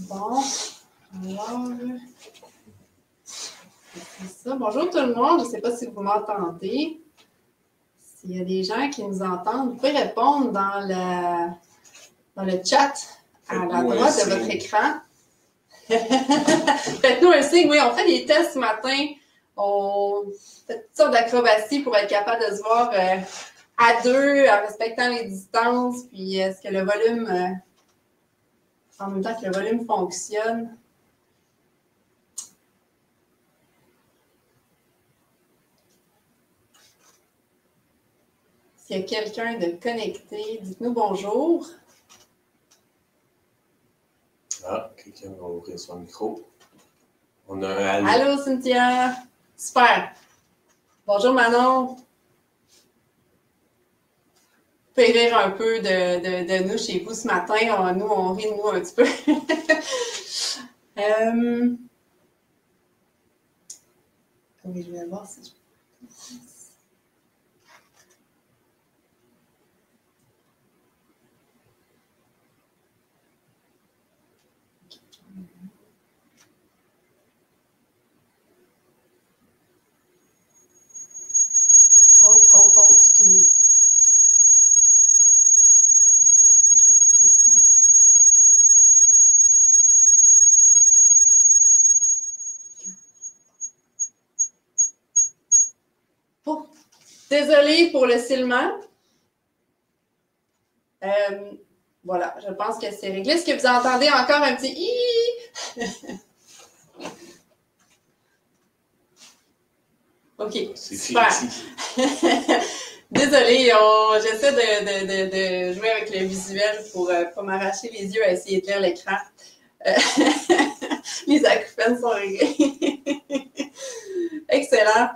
Bon, alors, c'est ça. Bonjour tout le monde, je ne sais pas si vous m'entendez. S'il y a des gens qui nous entendent, vous pouvez répondre dans le chat à la droite de votre écran. Faites-nous un signe. Oui, on fait des tests ce matin. On fait toutes sortes d'acrobaties pour être capable de se voir à deux, en respectant les distances. Puis est-ce que le volume, en même temps que le volume fonctionne? S'il y a quelqu'un de connecté, dites-nous bonjour. Ah, quelqu'un va ouvrir son micro. On a un allô. Allô, Cynthia. Super. Bonjour, Manon. Vous pouvez rire un peu de nous chez vous ce matin. Nous, on rit de nous un petit peu. Oui, je vais voir si je... Oh, excusez. Oh, désolée pour le silement. Voilà, je pense que c'est réglé. Est-ce que vous entendez encore un petit hi? OK, super. Désolée, j'essaie de jouer avec le visuel pour pas m'arracher les yeux à essayer de lire l'écran. Les acouphènes sont réglés. Excellent.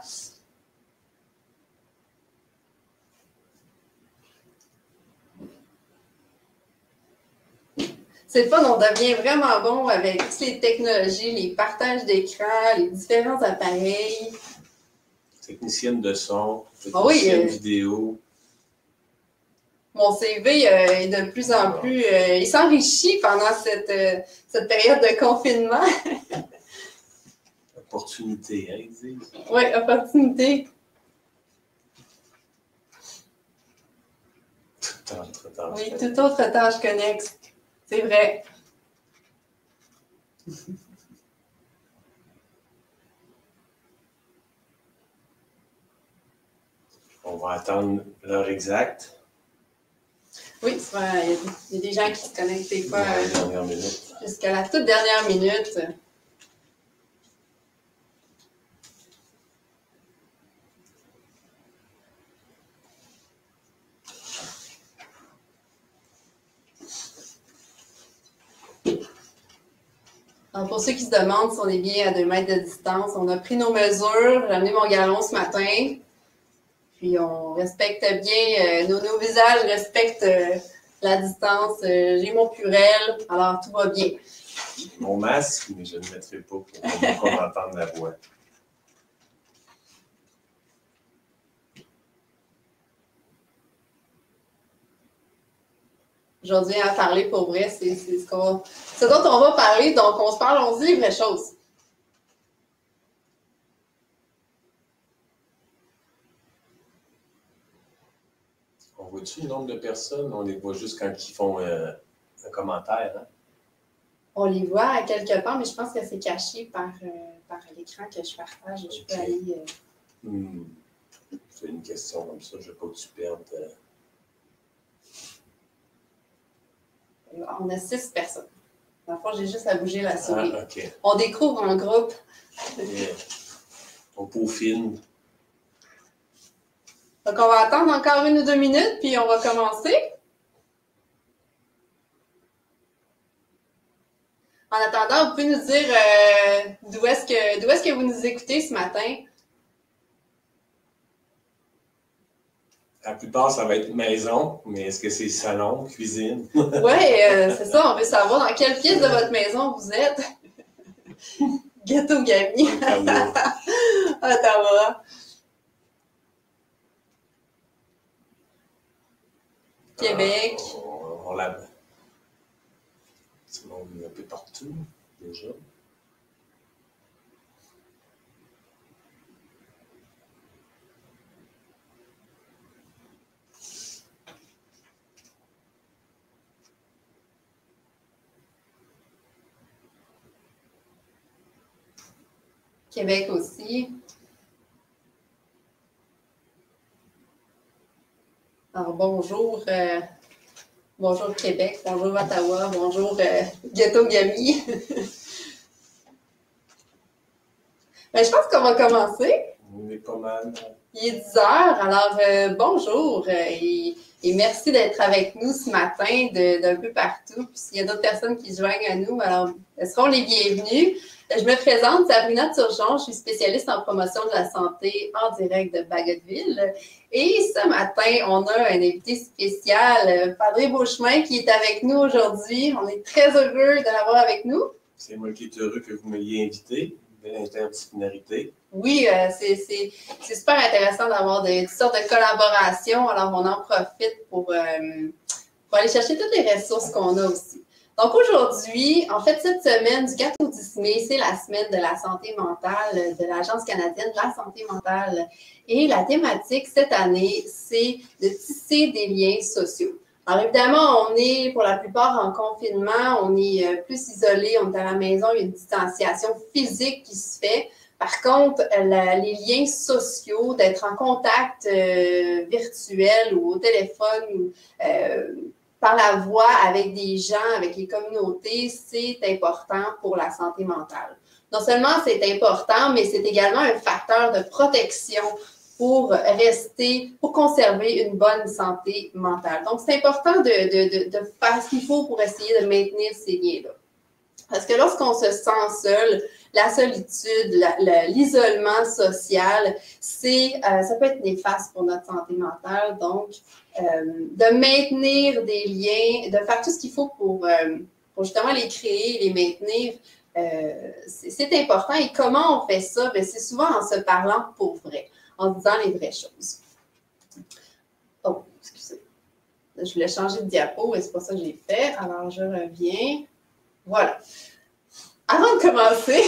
C'est le fun, on devient vraiment bon avec toutes les technologies, les partages d'écran, les différents appareils. Technicienne de son, technicienne vidéo. Mon CV est de plus en plus... il s'enrichit pendant cette période de confinement. Opportunité, hein, ils disent. Oui, opportunité. Toute autre tâche. Oui, toute autre tâche connexe. C'est vrai. On va attendre l'heure exacte. Oui, il y a des gens qui se connectent des fois minute. Jusqu'à la toute dernière minute. Alors, pour ceux qui se demandent si on est bien à 2 mètres de distance, on a pris nos mesures. J'ai amené mon galon ce matin. Puis on respecte bien, nos visages respectent la distance. J'ai mon purel, alors tout va bien. Mon masque, mais je ne le mettrai pas pour qu'on entende la voix. Aujourd'hui, à parler pour vrai, c'est ce dont on va parler, donc on se parle, on se dit les vraies choses. On voit-tu le nombre de personnes? On les voit juste quand ils font un commentaire. Hein? On les voit à quelque part, mais je pense que c'est caché par l'écran que je partage. Je peux aller... C'est une question comme ça, je ne veux pas que tu perdes... On a 6 personnes. Dans le fond, j'ai juste à bouger la souris. Ah, OK. On découvre en groupe. On peaufine. Donc, on va attendre encore 1 ou 2 minutes, puis on va commencer. En attendant, vous pouvez nous dire d'où est-ce que vous nous écoutez ce matin? La plupart, ça va être maison, mais est-ce que c'est salon, cuisine? Oui, c'est ça. On veut savoir dans quelle pièce de votre maison vous êtes. Gâteau-gami. Ottawa. Québec. On l'a... Tout le monde un peu partout, déjà. Québec aussi. Alors, bonjour, bonjour Québec, bonjour Ottawa, bonjour Gâteau-Gami. Ben, je pense qu'on va commencer. On est pas mal. Il est 10 heures, alors bonjour et merci d'être avec nous ce matin d'un peu partout. Puis s'il y a d'autres personnes qui se joignent à nous, alors elles seront les bienvenues. Je me présente, Sabrina Turgeon, je suis spécialiste en promotion de la santé en direct de Bagotville. Et ce matin, on a un invité spécial, Padre Beauchemin, qui est avec nous aujourd'hui. On est très heureux de l'avoir avec nous. C'est moi qui est heureux que vous m'ayez invité. Belle interdisciplinarité. Oui, c'est super intéressant d'avoir toutes sortes de collaborations. Alors, on en profite pour aller chercher toutes les ressources qu'on a aussi. Donc, aujourd'hui, en fait, cette semaine du 4 au 10 mai, c'est la semaine de la santé mentale de l'Agence canadienne de la santé mentale. Et la thématique cette année, c'est de tisser des liens sociaux. Alors, évidemment, on est pour la plupart en confinement, on est plus isolé, on est à la maison, il y a une distanciation physique qui se fait. Par contre, les liens sociaux, d'être en contact virtuel ou au téléphone ou par la voix avec des gens, avec les communautés, c'est important pour la santé mentale. Non seulement c'est important, mais c'est également un facteur de protection pour rester, pour conserver une bonne santé mentale. Donc, c'est important de faire ce qu'il faut pour essayer de maintenir ces liens-là. Parce que lorsqu'on se sent seul, la solitude, l'isolement social, ça peut être néfaste pour notre santé mentale. Donc, de maintenir des liens, de faire tout ce qu'il faut pour justement les créer, les maintenir, c'est important. Et comment on fait ça? Bien, c'est souvent en se parlant pour vrai, en disant les vraies choses. Oh, excusez. Je voulais changer de diapo et c'est pas ça que j'ai fait. Alors, je reviens. Voilà. Avant de commencer,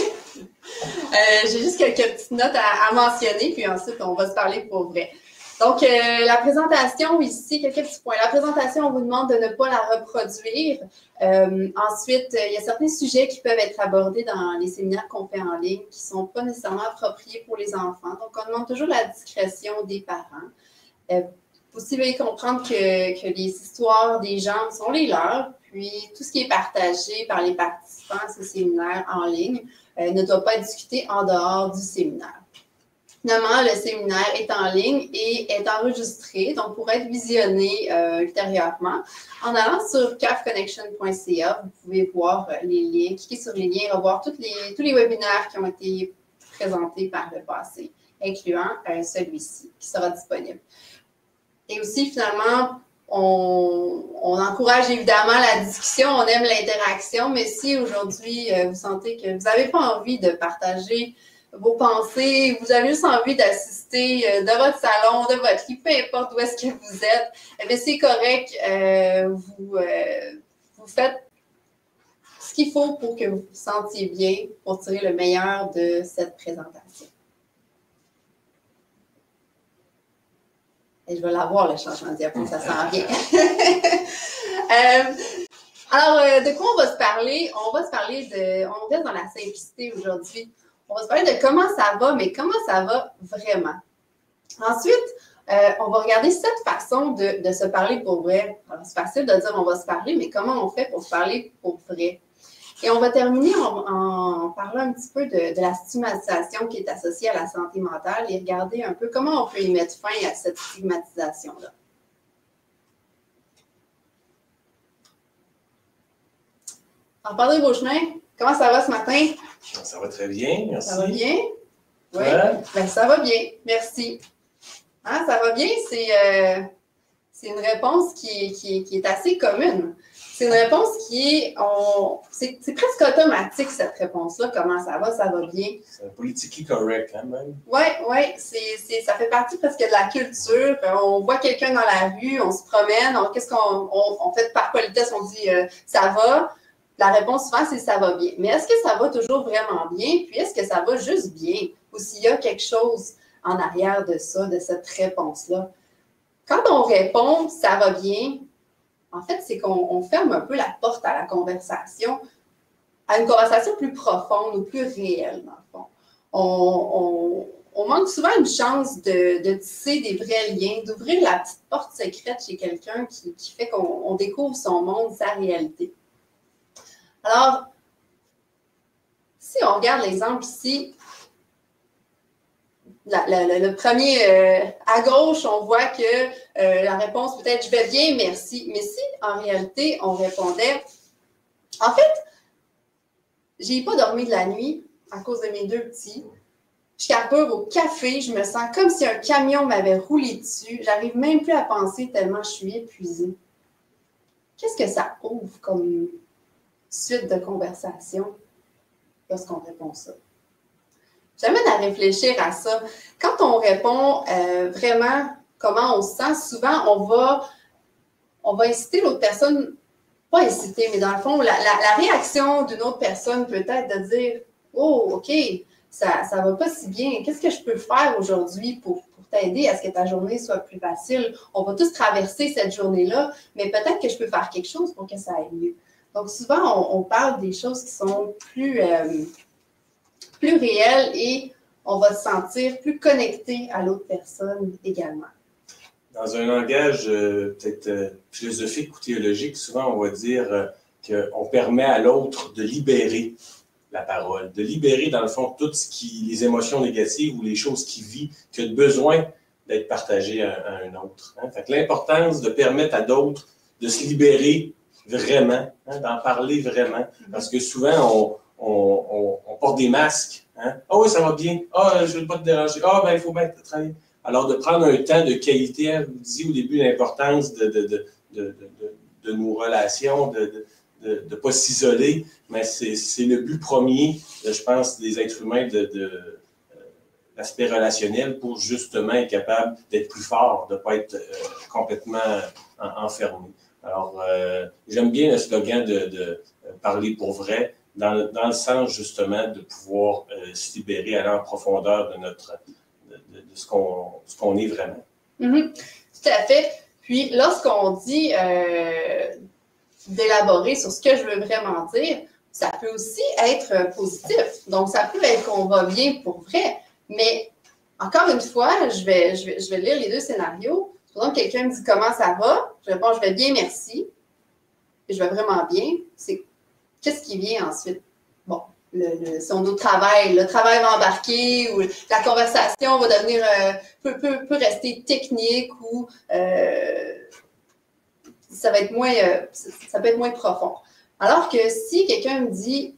j'ai juste quelques petites notes à mentionner, puis ensuite, on va se parler pour vrai. Donc, la présentation ici, quelques petits points. La présentation, on vous demande de ne pas la reproduire. Ensuite, il y a certains sujets qui peuvent être abordés dans les séminaires qu'on fait en ligne qui ne sont pas nécessairement appropriés pour les enfants. Donc, on demande toujours la discrétion des parents. Aussi, veuillez comprendre que les histoires des gens sont les leurs, puis tout ce qui est partagé par les participants à ce séminaire en ligne ne doit pas être discuté en dehors du séminaire. Finalement, le séminaire est en ligne et est enregistré, donc pour être visionné ultérieurement. En allant sur cafconnection.ca, vous pouvez voir les liens, cliquer sur les liens et revoir tous les webinaires qui ont été présentés par le passé, incluant celui-ci qui sera disponible. Et aussi, finalement, on encourage évidemment la discussion, on aime l'interaction, mais si aujourd'hui, vous sentez que vous n'avez pas envie de partager vos pensées, vous avez juste envie d'assister de votre salon, de votre lit, peu importe où est-ce que vous êtes, eh bien, c'est correct, vous faites ce qu'il faut pour que vous vous sentiez bien, pour tirer le meilleur de cette présentation. Et je vais l'avoir, le changement de diapo, ça s'en vient. Alors, de quoi on va se parler? On reste dans la simplicité aujourd'hui. On va se parler de comment ça va, mais comment ça va vraiment. Ensuite, on va regarder 7 façons de se parler pour vrai. C'est facile de dire on va se parler, mais comment on fait pour se parler pour vrai? Et on va terminer en parlant un petit peu de la stigmatisation qui est associée à la santé mentale et regarder un peu comment on peut y mettre fin à cette stigmatisation-là. Alors, Padre Beauchemin, comment ça va ce matin? Ça va très bien, merci. Ça va bien? Oui, Ouais. Ben, ça va bien, merci. Hein, ça va bien, c'est une réponse qui est assez commune. C'est une réponse qui est, c'est presque automatique cette réponse-là, comment ça va bien. C'est politiquement correct quand même. Oui, ça fait partie presque de la culture. On voit quelqu'un dans la rue, on se promène, qu'est-ce qu'on fait par politesse, on dit ça va. La réponse souvent, c'est ça va bien. Mais est-ce que ça va toujours vraiment bien? Puis est-ce que ça va juste bien? Ou s'il y a quelque chose en arrière de ça, de cette réponse-là? Quand on répond ça va bien, en fait, c'est qu'on ferme un peu la porte à la conversation, à une conversation plus profonde ou plus réelle, dans le fond. On manque souvent une chance de tisser des vrais liens, d'ouvrir la petite porte secrète chez quelqu'un qui fait qu'on découvre son monde, sa réalité. Alors, si on regarde l'exemple ici, le premier à gauche, on voit que la réponse peut être « je vais bien, merci ». Mais si, en réalité, on répondait « en fait, j'ai pas dormi de la nuit à cause de mes deux petits. Je carbure au café, je me sens comme si un camion m'avait roulé dessus. J'arrive même plus à penser tellement je suis épuisée. » Qu'est-ce que ça ouvre comme suite de conversation lorsqu'on répond ça? J'amène à réfléchir à ça. Quand on répond vraiment comment on se sent, souvent on va inciter l'autre personne, pas inciter, mais dans le fond, la réaction d'une autre personne peut être de dire « oh, OK, ça va pas si bien. Qu'est-ce que je peux faire aujourd'hui pour t'aider à ce que ta journée soit plus facile? On va tous traverser cette journée-là, mais peut-être que je peux faire quelque chose pour que ça aille mieux. » Donc, souvent, on parle des choses qui sont plus réelles et on va se sentir plus connecté à l'autre personne également. Dans un langage peut-être philosophique ou théologique, souvent on va dire qu'on permet à l'autre de libérer la parole, de libérer dans le fond toutes les émotions négatives ou les choses qu'il vit, qui ont besoin d'être partagées à un autre. Hein? Fait que l'importance de permettre à d'autres de se libérer vraiment, hein, d'en parler vraiment, parce que souvent on porte des masques. Hein? Ah oui, ça va bien. Ah, je ne veux pas te déranger. Ah, ben il faut bien travailler. Alors, de prendre un temps de qualité, hein, je vous dis au début l'importance de nos relations, de ne pas s'isoler, mais c'est le but premier, je pense, des êtres humains de l'aspect relationnel pour justement être capable d'être plus fort, de ne pas être complètement enfermé. Alors, j'aime bien le slogan de parler pour vrai, dans le sens justement de pouvoir se libérer, aller en profondeur de ce qu'on est vraiment. Mm-hmm. Tout à fait. Puis, lorsqu'on dit d'élaborer sur ce que je veux vraiment dire, ça peut aussi être positif. Donc, ça peut être qu'on va bien pour vrai. Mais, encore une fois, je vais lire les deux scénarios. Par exemple, quelqu'un me dit comment ça va. Je réponds, je vais bien, merci. Et je vais vraiment bien. C'est qu'est-ce qui vient ensuite? Bon. Si on dit le travail va embarquer ou la conversation va devenir peut rester technique ou ça peut être moins profond. Alors que si quelqu'un me dit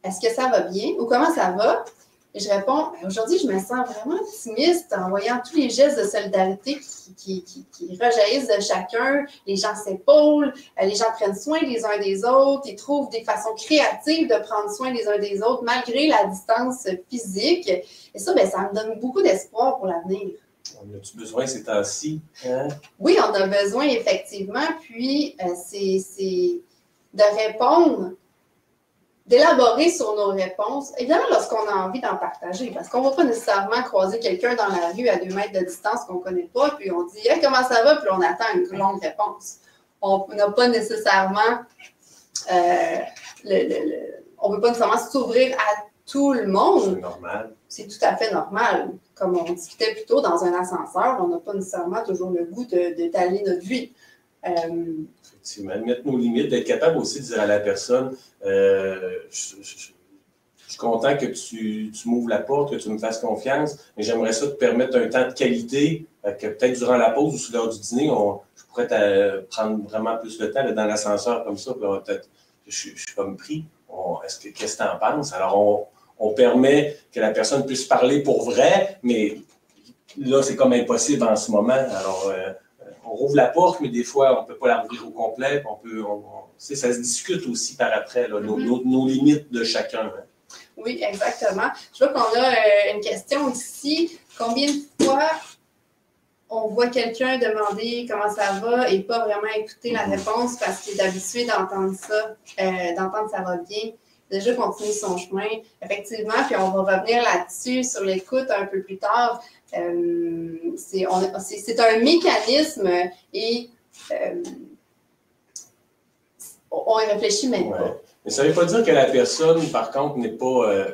est-ce que ça va bien ou comment ça va, et je réponds aujourd'hui je me sens vraiment optimiste en voyant tous les gestes de solidarité qui rejaillissent de chacun, les gens s'épaulent, les gens prennent soin les uns des autres, ils trouvent des façons créatives de prendre soin les uns des autres malgré la distance physique. Et ça, ça me donne beaucoup d'espoir pour l'avenir. On a-tu besoin ces temps-ci? Hein? Oui, on a besoin effectivement, puis c'est de répondre, d'élaborer sur nos réponses, évidemment lorsqu'on a envie d'en partager, parce qu'on ne va pas nécessairement croiser quelqu'un dans la rue à 2 mètres de distance qu'on ne connaît pas, puis on dit hey, « comment ça va? » puis on attend une longue réponse. On n'a pas nécessairement, on ne veut pas nécessairement s'ouvrir à tout le monde. C'est normal. C'est tout à fait normal. Comme on discutait plus tôt dans un ascenseur, on n'a pas nécessairement toujours le goût d'étaler notre vie. Effectivement, mettre nos limites, d'être capable aussi de dire à la personne je suis content que tu m'ouvres la porte, que tu me fasses confiance, mais j'aimerais ça te permettre un temps de qualité, que peut-être durant la pause ou sur l'heure du dîner, je pourrais prendre vraiment plus de temps là, dans l'ascenseur comme ça, peut-être je suis comme pris. Qu'est-ce que tu en penses? Alors, on permet que la personne puisse parler pour vrai, mais là, c'est comme impossible en ce moment. Alors, on rouvre la porte, mais des fois, on ne peut pas la rouvrir au complet. Ça se discute aussi par après, là, nos limites de chacun. Hein. Oui, exactement. Je vois qu'on a une question ici. Combien de fois on voit quelqu'un demander comment ça va et pas vraiment écouter la réponse parce qu'il est habitué d'entendre ça, d'entendre ça va bien, déjà continuer son chemin, effectivement, puis on va revenir là-dessus sur l'écoute un peu plus tard. C'est un mécanisme et on y réfléchit même pas. Mais ça ne veut pas dire que la personne, par contre, n'est pas,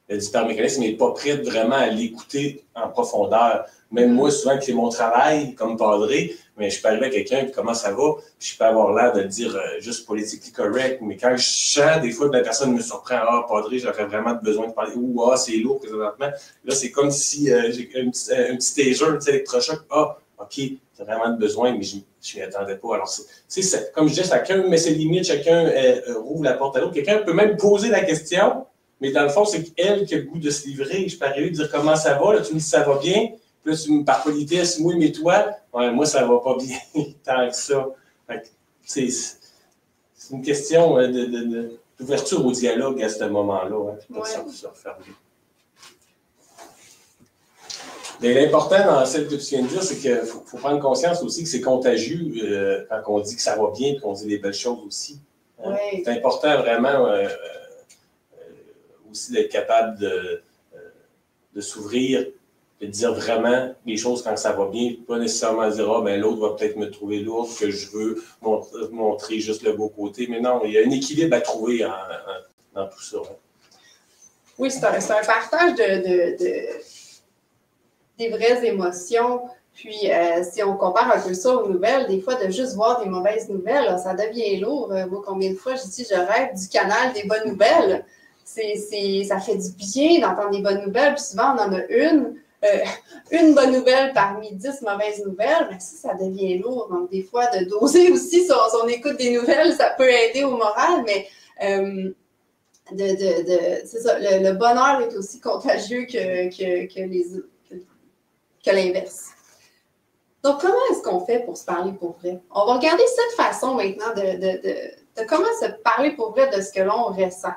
dit par mécanisme, n'est pas prête vraiment à l'écouter en profondeur. Même moi, souvent, que c'est mon travail comme padré, mais je peux arriver à quelqu'un, puis comment ça va, puis je peux avoir l'air de le dire juste politiquement correct, mais quand je sens, des fois, que la personne me surprend, ah, padré, j'aurais vraiment besoin de parler, ou ah, c'est lourd présentement. Là, c'est comme si j'ai un petit taser, un petit électrochoc, ah, OK, t'as vraiment besoin, mais je m'y attendais pas. Alors, comme je disais, chacun met ses limites, chacun rouvre la porte à l'autre. Quelqu'un peut même poser la question, mais dans le fond, c'est elle qui a le goût de se livrer. Je peux arriver à dire comment ça va, là, tu me dis ça va bien. Puis là, tu me par politesse, oui, mais toi, ouais, moi, ça va pas bien tant que ça. C'est une question d'ouverture au dialogue à ce moment-là. Hein, puis pas de se refermer. Mais l'important dans celle que tu viens de dire, c'est qu'il faut prendre conscience aussi que c'est contagieux quand on dit que ça va bien et qu'on dit des belles choses aussi. Hein? Oui. C'est important vraiment aussi d'être capable de s'ouvrir, de dire vraiment les choses quand ça va bien, pas nécessairement dire « Ah, ben l'autre va peut-être me trouver lourde, que je veux montrer juste le beau côté ». Mais non, il y a un équilibre à trouver dans tout ça. Hein. Oui, c'est un partage des vraies émotions. Puis, si on compare un peu ça aux nouvelles, des fois, de juste voir des mauvaises nouvelles, là, ça devient lourd. Moi, combien de fois je dis, je rêve du canal des bonnes nouvelles. Ça fait du bien d'entendre des bonnes nouvelles. Puis souvent, on en a une bonne nouvelle parmi 10 mauvaises nouvelles. Mais ça devient lourd. Donc, des fois, de doser aussi son écoute des nouvelles, ça peut aider au moral. Mais c'est ça, le bonheur est aussi contagieux que l'inverse. Donc, comment est-ce qu'on fait pour se parler pour vrai? On va regarder cette façon maintenant de comment se parler pour vrai de ce que l'on ressent.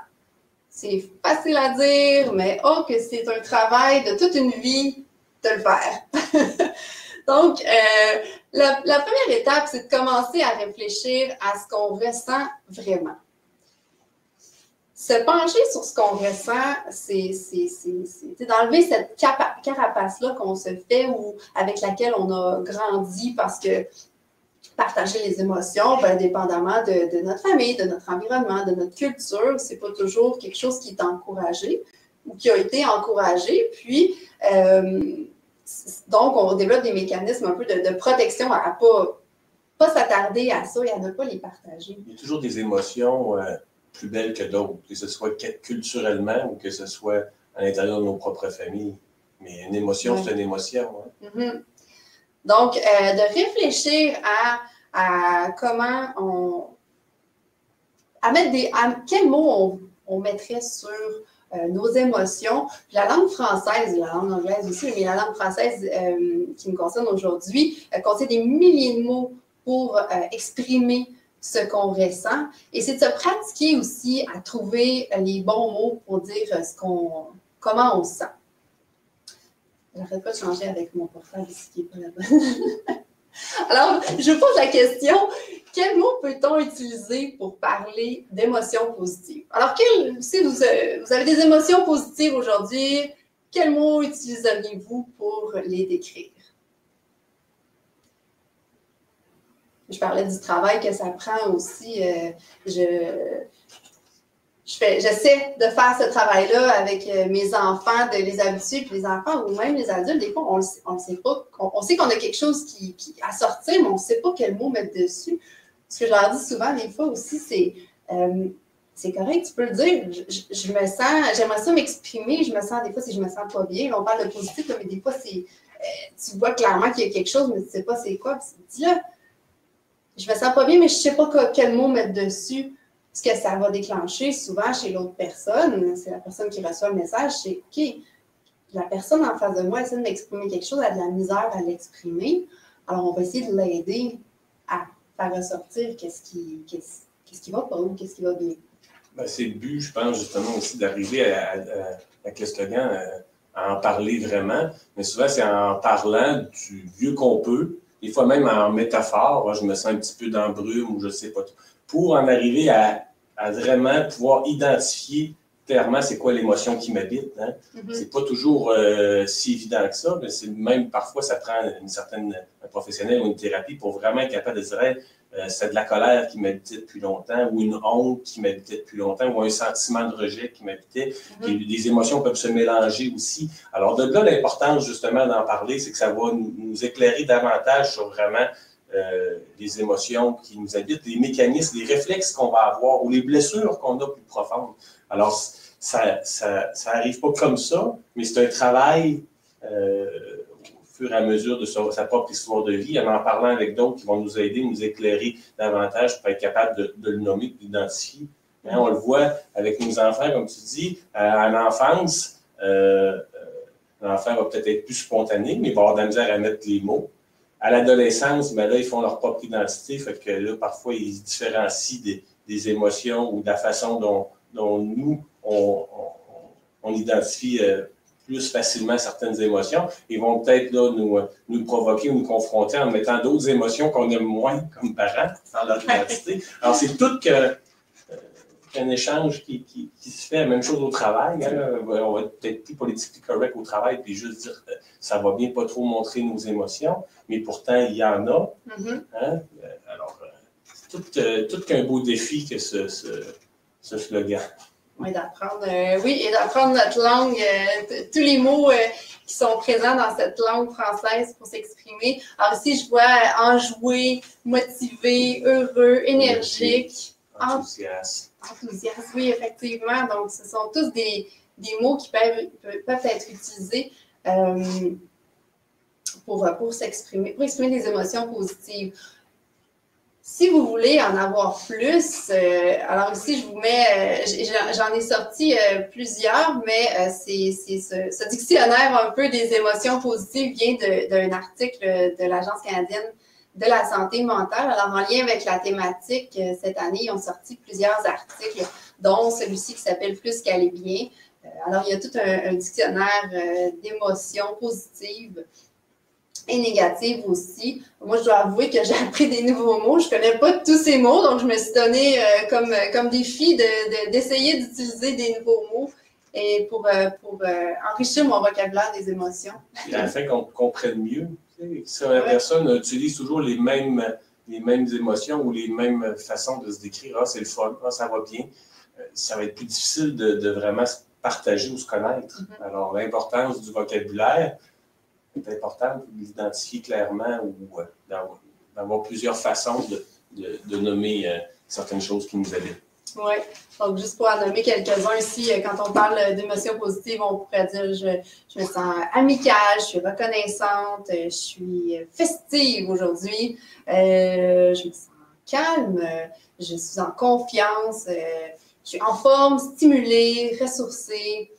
C'est facile à dire, mais oh que c'est un travail de toute une vie de le faire. Donc, la première étape, c'est de commencer à réfléchir à ce qu'on ressent vraiment. Se pencher sur ce qu'on ressent, c'est d'enlever cette carapace-là qu'on se fait ou avec laquelle on a grandi parce que partager les émotions, ben, dépendamment de notre famille, de notre environnement, de notre culture, c'est pas toujours quelque chose qui est encouragé ou qui a été encouragé. Puis, donc, on développe des mécanismes un peu de protection à pas s'attarder à ça et à ne pas les partager. Il y a toujours des émotions plus belles que d'autres, que ce soit culturellement ou que ce soit à l'intérieur de nos propres familles. Mais une émotion, c'est une émotion. Hein. Mm-hmm. Donc, de réfléchir à comment quels mots on mettrait sur nos émotions. Puis la langue française, la langue anglaise aussi, mais la langue française qui me concerne aujourd'hui, contient des milliers de mots pour exprimer ce qu'on ressent. Et c'est de se pratiquer aussi à trouver les bons mots pour dire comment on se sent. J'arrête pas de changer avec mon portable ici qui n'est pas la bonne. Alors, je vous pose la question, quel mot peut-on utiliser pour parler d'émotions positives? Alors, si vous avez des émotions positives aujourd'hui, quels mots utiliseriez-vous pour les décrire? Je parlais du travail que ça prend aussi. J'essaie de faire ce travail-là avec mes enfants, de les habituer, puis les enfants ou même les adultes, des fois, on ne sait pas. On sait qu'on a quelque chose qui à sortir, mais on ne sait pas quel mot mettre dessus. Ce que je leur dis souvent, des fois aussi, c'est correct, tu peux le dire. Je me sens, j'aimerais ça m'exprimer, je me sens, des fois, si je me sens pas bien, on parle de positif, mais des fois, tu vois clairement qu'il y a quelque chose, mais tu ne sais pas c'est quoi, puis tu te dis là, je me sens pas bien, mais je ne sais pas quel mot mettre dessus. Ce que ça va déclencher souvent chez l'autre personne, c'est la personne qui reçoit le message, c'est « OK, la personne en face de moi essaie de m'exprimer quelque chose, elle a de la misère à l'exprimer, alors on va essayer de l'aider à faire ressortir qu'est-ce qui va pas ou qu'est-ce qui va bien. » Ben, c'est le but, je pense, justement, aussi d'arriver avec le slogan à en parler vraiment, mais souvent c'est en parlant du mieux qu'on peut, des fois même en métaphore, je me sens un petit peu dans brume ou je ne sais pas tout, pour en arriver à vraiment pouvoir identifier clairement c'est quoi l'émotion qui m'habite. Hein? C'est pas toujours si évident que ça, mais c'est même parfois ça prend un professionnel ou une thérapie pour vraiment être capable de dire hey, c'est de la colère qui m'habitait depuis longtemps, ou une honte qui m'habitait depuis longtemps, ou un sentiment de rejet qui m'habitait. Les émotions peuvent se mélanger aussi. Alors, de là, l'importance, justement, d'en parler, c'est que ça va nous éclairer davantage sur vraiment les émotions qui nous habitent, les mécanismes, les réflexes qu'on va avoir, ou les blessures qu'on a plus profondes. Alors, ça arrive pas comme ça, mais c'est un travail au fur et à mesure de sa propre histoire de vie, en parlant avec d'autres qui vont nous aider, nous éclairer davantage pour être capable de le nommer, de l'identifier. Hein, on le voit avec nos enfants, comme tu dis, à l'enfance, l'enfant va peut-être être plus spontané, mais il va avoir de la misère à mettre les mots. À l'adolescence, ben là, ils font leur propre identité, fait que là, parfois, ils se différencient des émotions ou de la façon dont nous, on identifie plus facilement certaines émotions. Ils vont peut-être là, nous provoquer ou nous confronter en mettant d'autres émotions qu'on aime moins comme parents dans leur identité. Alors, c'est tout qu'un échange qui se fait. La même chose au travail. Hein. On va être peut-être plus politiquement correct au travail, puis juste dire ça va bien pas trop montrer nos émotions, mais pourtant, il y en a. Hein. Alors, c'est tout qu'un beau défi que ce slogan. Oui, d'apprendre, et d'apprendre notre langue, tous les mots qui sont présents dans cette langue française pour s'exprimer. Alors ici, je vois enjoué, motivé, heureux, énergique, enthousiaste. Enthousiaste, oui, effectivement. Donc, ce sont tous des mots qui peuvent être utilisés pour exprimer des émotions positives. Si vous voulez en avoir plus, alors ici, je vous mets, j'en ai sorti plusieurs, mais ce dictionnaire un peu des émotions positives vient d'un article de l'Agence canadienne de la santé mentale. Alors, en lien avec la thématique, cette année, ils ont sorti plusieurs articles, dont celui-ci qui s'appelle « Plus qu'aller bien ». Alors, il y a tout un dictionnaire d'émotions positives et négatives aussi. Moi, je dois avouer que j'ai appris des nouveaux mots. Je ne connais pas tous ces mots, donc je me suis donné comme défi d'essayer d'utiliser des nouveaux mots et pour enrichir mon vocabulaire des émotions. Et afin qu'on comprenne mieux, si la personne utilise toujours les mêmes émotions ou les mêmes façons de se décrire, c'est le fun, ça va bien, ça va être plus difficile de vraiment se partager ou se connaître. Alors, l'importance du vocabulaire, c'est important de l'identifier clairement ou d'avoir plusieurs façons de nommer certaines choses qui nous habitent. Oui, donc juste pour en nommer quelques-uns ici, quand on parle d'émotions positives, on pourrait dire je me sens amicale, je suis reconnaissante, je suis festive aujourd'hui, je me sens calme, je suis en confiance, je suis en forme, stimulée, ressourcée.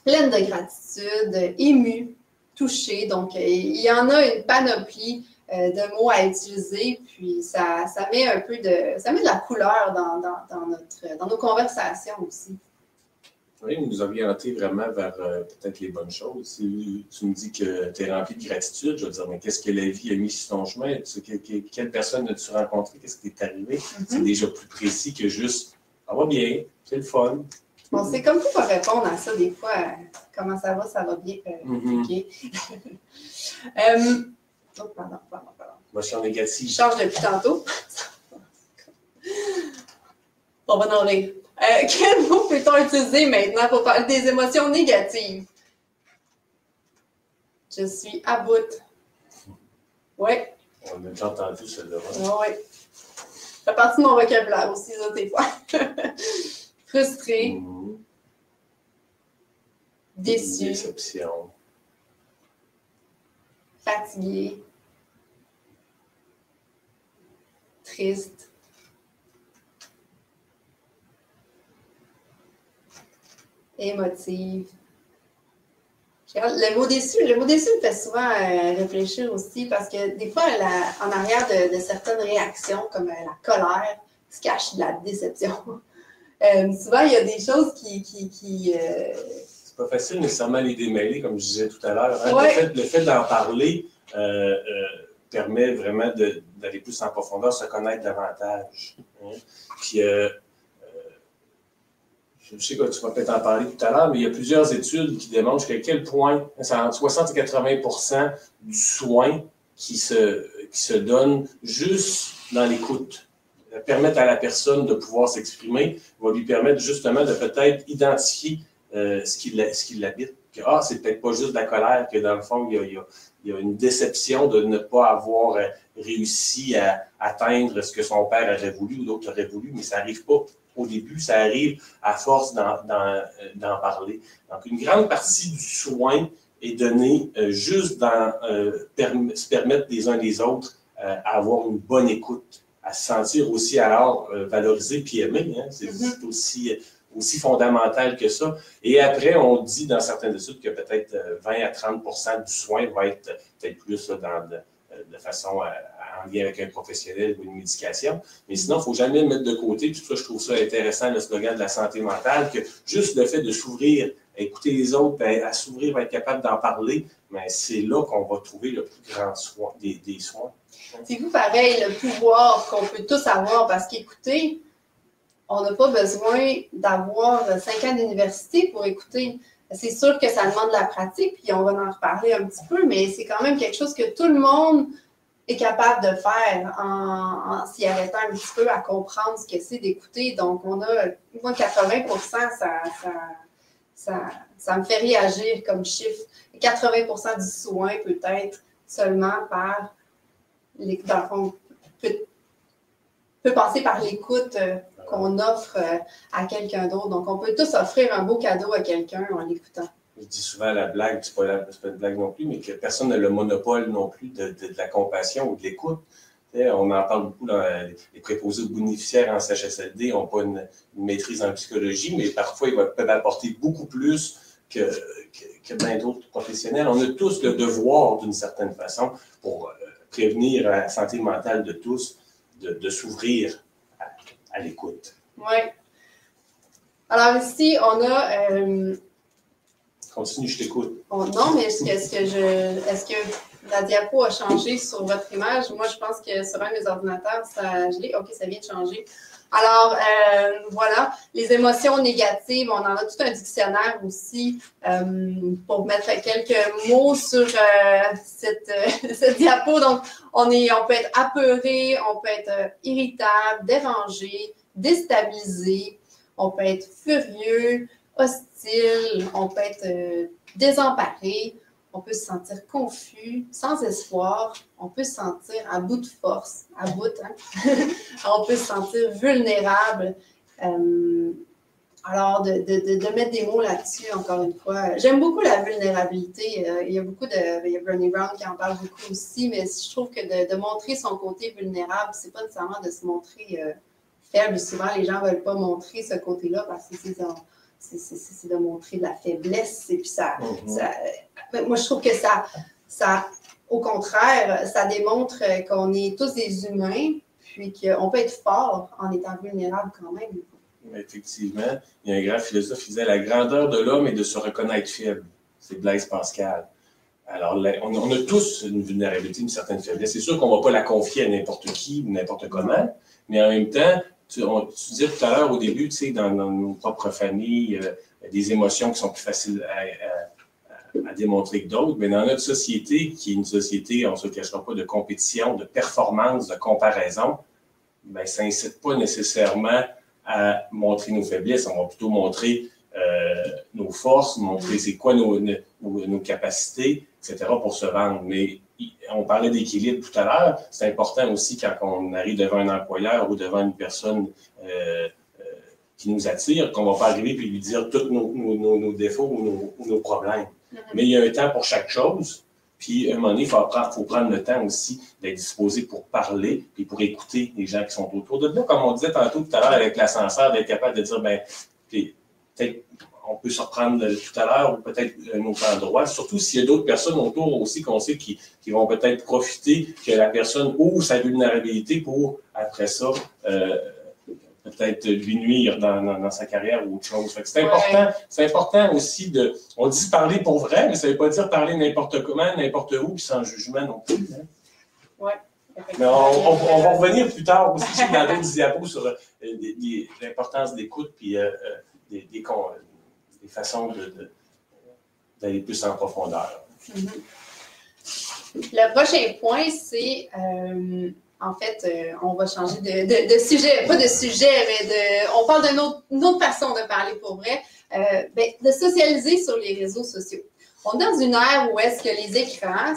Pleine de gratitude, émue, touchée. Donc, il y en a une panoplie de mots à utiliser, puis ça met un peu de la couleur dans nos conversations aussi. Oui, vous nous orientez vraiment vers peut-être les bonnes choses. Si tu me dis que tu es rempli de gratitude, je veux dire, mais qu'est-ce que la vie a mis sur ton chemin? Quelle personne as-tu rencontré? Qu'est-ce qui t'est arrivé? C'est déjà plus précis que juste « ça va bien, c'est le fun ». Bon, c'est comme pour répondre à ça des fois. Comment ça va bien. OK. Pardon. Émotion négative. Je change depuis tantôt. On va en rire. Quel mot peut-on utiliser maintenant pour parler des émotions négatives? Je suis à bout. Oui. On a déjà entendu celle-là. Oui. Ça fait partie de mon vocabulaire aussi, ça, des fois. Frustré. Déçu. Déception. Fatigué. Triste. Émotive. Le mot déçu me fait souvent réfléchir aussi parce que des fois, en arrière de certaines réactions comme la colère, se cache de la déception. Souvent, il y a des choses qui c'est pas facile nécessairement les démêler, comme je disais tout à l'heure. Hein. Ouais. Le fait d'en parler permet vraiment d'aller plus en profondeur, se connaître davantage. Hein. Puis, je sais que tu vas peut-être en parler tout à l'heure, mais il y a plusieurs études qui démontrent qu'à quel point, c'est entre 60 et 80% du soin qui se donne juste dans l'écoute. Permettre à la personne de pouvoir s'exprimer va lui permettre justement de peut-être identifier ce qui l'habite. Ah, c'est peut-être pas juste de la colère, que dans le fond, il y a une déception de ne pas avoir réussi à atteindre ce que son père aurait voulu ou d'autres auraient voulu, mais ça n'arrive pas au début, ça arrive à force d'en parler. Donc, une grande partie du soin est donnée juste dans se permettre les uns les autres à avoir une bonne écoute, à se sentir aussi alors valorisé puis aimé. Hein? C'est aussi fondamental que ça. Et après, on dit dans certaines études que peut-être 20 à 30% du soin va être peut-être plus de façon en lien avec un professionnel ou une médication. Mais sinon, il ne faut jamais le mettre de côté. Puis ça, je trouve ça intéressant, le slogan de la santé mentale, que juste le fait de s'ouvrir, à écouter les autres, à s'ouvrir, à être capable d'en parler, mais c'est là qu'on va trouver le plus grand soin, des soins. C'est vous pareil, le pouvoir qu'on peut tous avoir, parce qu'écouter, on n'a pas besoin d'avoir 5 ans d'université pour écouter. C'est sûr que ça demande de la pratique, puis on va en reparler un petit peu, mais c'est quand même quelque chose que tout le monde est capable de faire en s'y arrêtant un petit peu à comprendre ce que c'est d'écouter. Donc, on a, moi, 80%, ça me fait réagir comme chiffre. 80% du soin peut être seulement par, dans le fond, peut passer par l'écoute qu'on offre à quelqu'un d'autre. Donc, on peut tous offrir un beau cadeau à quelqu'un en l'écoutant. Je dis souvent la blague, c'est pas une blague non plus, mais que personne n'a le monopole non plus de la compassion ou de l'écoute. On en parle beaucoup dans les préposés aux bénéficiaires en CHSLD, n'ont pas une maîtrise en psychologie, mais parfois ils peuvent apporter beaucoup plus que bien d'autres professionnels. On a tous le devoir, d'une certaine façon, pour prévenir la santé mentale de tous, de s'ouvrir à l'écoute. Oui. Alors ici, on a... Continue, je t'écoute. Non, mais est-ce que la diapo a changé sur votre image? Moi, je pense que sur un des ordinateurs, OK, ça vient de changer. Alors, voilà, les émotions négatives, on en a tout un dictionnaire aussi pour mettre quelques mots sur cette diapo. Donc, on peut être apeuré, on peut être irritable, dérangé, déstabilisé, on peut être furieux, hostile, on peut être désemparé, on peut se sentir confus, sans espoir, on peut se sentir à bout de force, à bout, hein? On peut se sentir vulnérable. Alors, de mettre des mots là-dessus, encore une fois. J'aime beaucoup la vulnérabilité. Il y a Brené Brown qui en parle beaucoup aussi, mais je trouve que de montrer son côté vulnérable, c'est pas nécessairement de se montrer faible. Souvent, les gens ne veulent pas montrer ce côté-là parce que c'est de montrer de la faiblesse. Et puis moi, je trouve que ça, au contraire, ça démontre qu'on est tous des humains, puis qu'on peut être fort en étant vulnérable quand même. Effectivement, il y a un grand philosophe qui disait « La grandeur de l'homme est de se reconnaître faible ». C'est Blaise Pascal. Alors, on a tous une vulnérabilité, une certaine faiblesse. C'est sûr qu'on ne va pas la confier à n'importe qui ou n'importe comment, mais en même temps, tu disais tout à l'heure au début, tu sais, dans nos propres familles, des émotions qui sont plus faciles à démontrer que d'autres, mais dans notre société, qui est une société, on ne se cachera pas, de compétition, de performance, de comparaison, bien, ça n'incite pas nécessairement à montrer nos faiblesses. On va plutôt montrer nos forces, montrer c'est quoi nos capacités, etc. pour se vendre. Mais on parlait d'équilibre tout à l'heure. C'est important aussi quand on arrive devant un employeur ou devant une personne qui nous attire, qu'on ne va pas arriver et lui dire tous nos défauts ou nos problèmes. Mais il y a un temps pour chaque chose. Puis, à un moment donné, il faut prendre le temps aussi d'être disposé pour parler et pour écouter les gens qui sont autour de nous. Comme on disait tantôt tout à l'heure avec l'ascenseur, d'être capable de dire, bien, peut-être on peut se reprendre tout à l'heure ou peut-être un autre endroit. Surtout s'il y a d'autres personnes autour aussi qu'on sait qui vont peut-être profiter que la personne ouvre sa vulnérabilité pour, après ça, peut-être lui nuire dans sa carrière ou autre chose. C'est important aussi on dit parler pour vrai, mais ça ne veut pas dire parler n'importe comment, n'importe où, puis sans jugement non plus. Hein. Oui. Mais on va revenir plus tard aussi dans d'autres diapos sur l'importance d'écoute puis des façons d'aller plus en profondeur. Le prochain point, c'est, en fait, on va changer de sujet, pas de sujet, mais on parle d'une autre façon de parler pour vrai, de socialiser sur les réseaux sociaux. On est dans une ère où est-ce que les écrans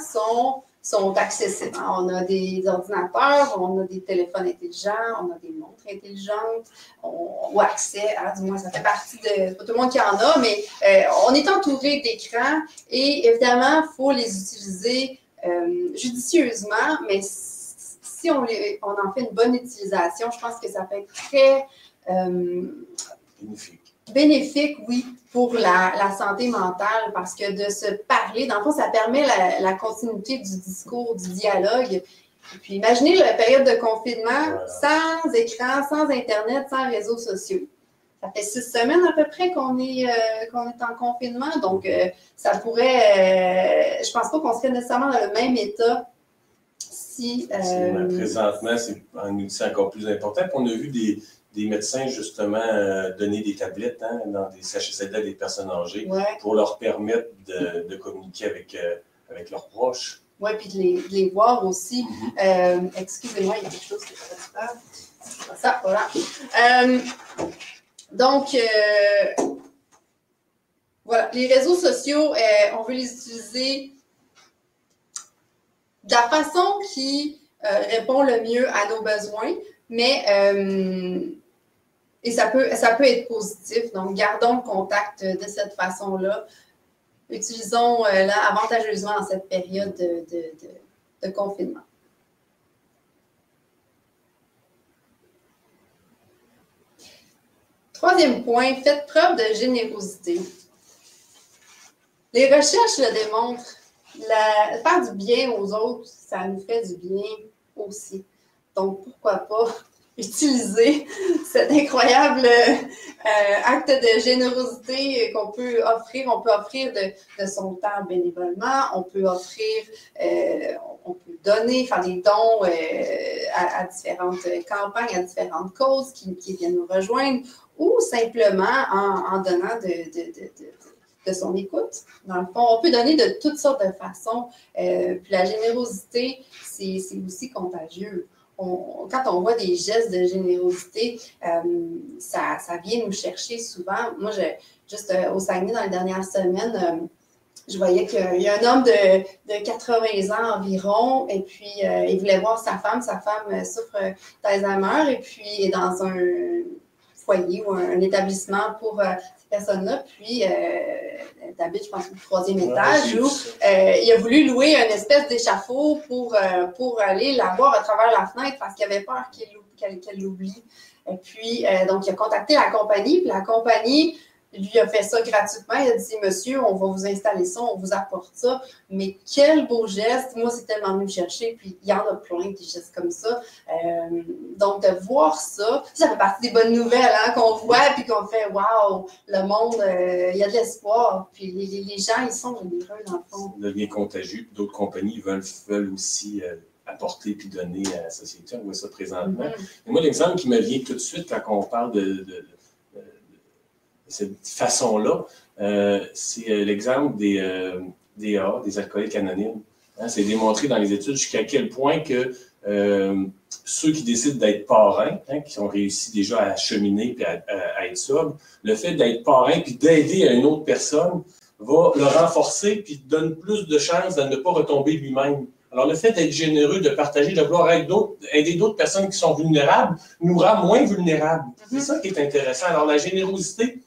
sont accessibles. On a des ordinateurs, on a des téléphones intelligents, on a des montres intelligentes, ou accès à, du moins ça fait partie de, pas tout le monde qui en a, mais on est entouré d'écrans et évidemment, il faut les utiliser judicieusement, mais si on en fait une bonne utilisation, je pense que ça peut être très bénéfique, oui, pour la santé mentale, parce que de se parler, dans le fond, ça permet la continuité du discours, du dialogue. Et puis, imaginez la période de confinement sans écran, sans Internet, sans réseaux sociaux. Ça fait 6 semaines à peu près qu'on est en confinement, donc ça pourrait... je pense pas qu'on serait nécessairement dans le même état si... Présentement, c'est un outil encore plus important. Puis on a vu des médecins, justement, donner des tablettes dans des CHSLD à des personnes âgées pour leur permettre de communiquer avec leurs proches. Oui, puis de les voir aussi. Excusez-moi, il y a quelque chose que je vais faire. Ça, voilà. Donc, voilà, les réseaux sociaux, on veut les utiliser de la façon qui répond le mieux à nos besoins, mais et ça peut être positif. Donc, gardons le contact de cette façon-là. Utilisons-la avantageusement en cette période de confinement. Troisième point, faites preuve de générosité. Les recherches le démontrent. Faire du bien aux autres, ça nous fait du bien aussi. Donc, pourquoi pas utiliser cet incroyable acte de générosité qu'on peut offrir. On peut offrir de son temps bénévolement, on peut offrir, on peut donner, faire des dons à différentes campagnes, à différentes causes qui viennent nous rejoindre, ou simplement en donnant de son écoute. Dans le fond, on peut donner de toutes sortes de façons. Puis la générosité, c'est aussi contagieux. Quand on voit des gestes de générosité, ça vient nous chercher souvent. Moi, juste au Saguenay, dans les dernières semaines, je voyais qu'il y a un homme de 80 ans environ, et puis il voulait voir sa femme. Sa femme souffre d'Alzheimer, et puis est dans un foyer ou un établissement pour ces personnes-là. Puis, elle habite, je pense, au 3e étage, où il a voulu louer une espèce d'échafaud pour aller la voir à travers la fenêtre parce qu'il avait peur qu'elle l'oublie. Et puis, donc, il a contacté la compagnie, puis la compagnie lui a fait ça gratuitement. Il a dit, monsieur, on va vous installer ça, on vous apporte ça. Mais quel beau geste! Moi, c'est tellement venu me chercher, puis il y en a plein des gestes comme ça. Donc, de voir ça, ça fait partie des bonnes nouvelles qu'on voit, puis qu'on fait, waouh, le monde, il y a de l'espoir. Puis les gens, ils sont généreux, dans le fond. Ça devient contagieux, puis d'autres compagnies veulent aussi apporter puis donner à la société. On voit ça présentement. Et moi, l'exemple qui me vient tout de suite quand on parle de cette façon-là, c'est l'exemple des AA, des alcooliques anonymes. C'est démontré dans les études jusqu'à quel point que ceux qui décident d'être parrains, qui ont réussi déjà à cheminer et à être sobres, le fait d'être parrain puis d'aider à une autre personne va le renforcer puis donne plus de chances de ne pas retomber lui-même. Alors, le fait d'être généreux, de partager, de vouloir aider d'autres personnes qui sont vulnérables, nous rend moins vulnérables. C'est ça qui est intéressant. Alors, la générosité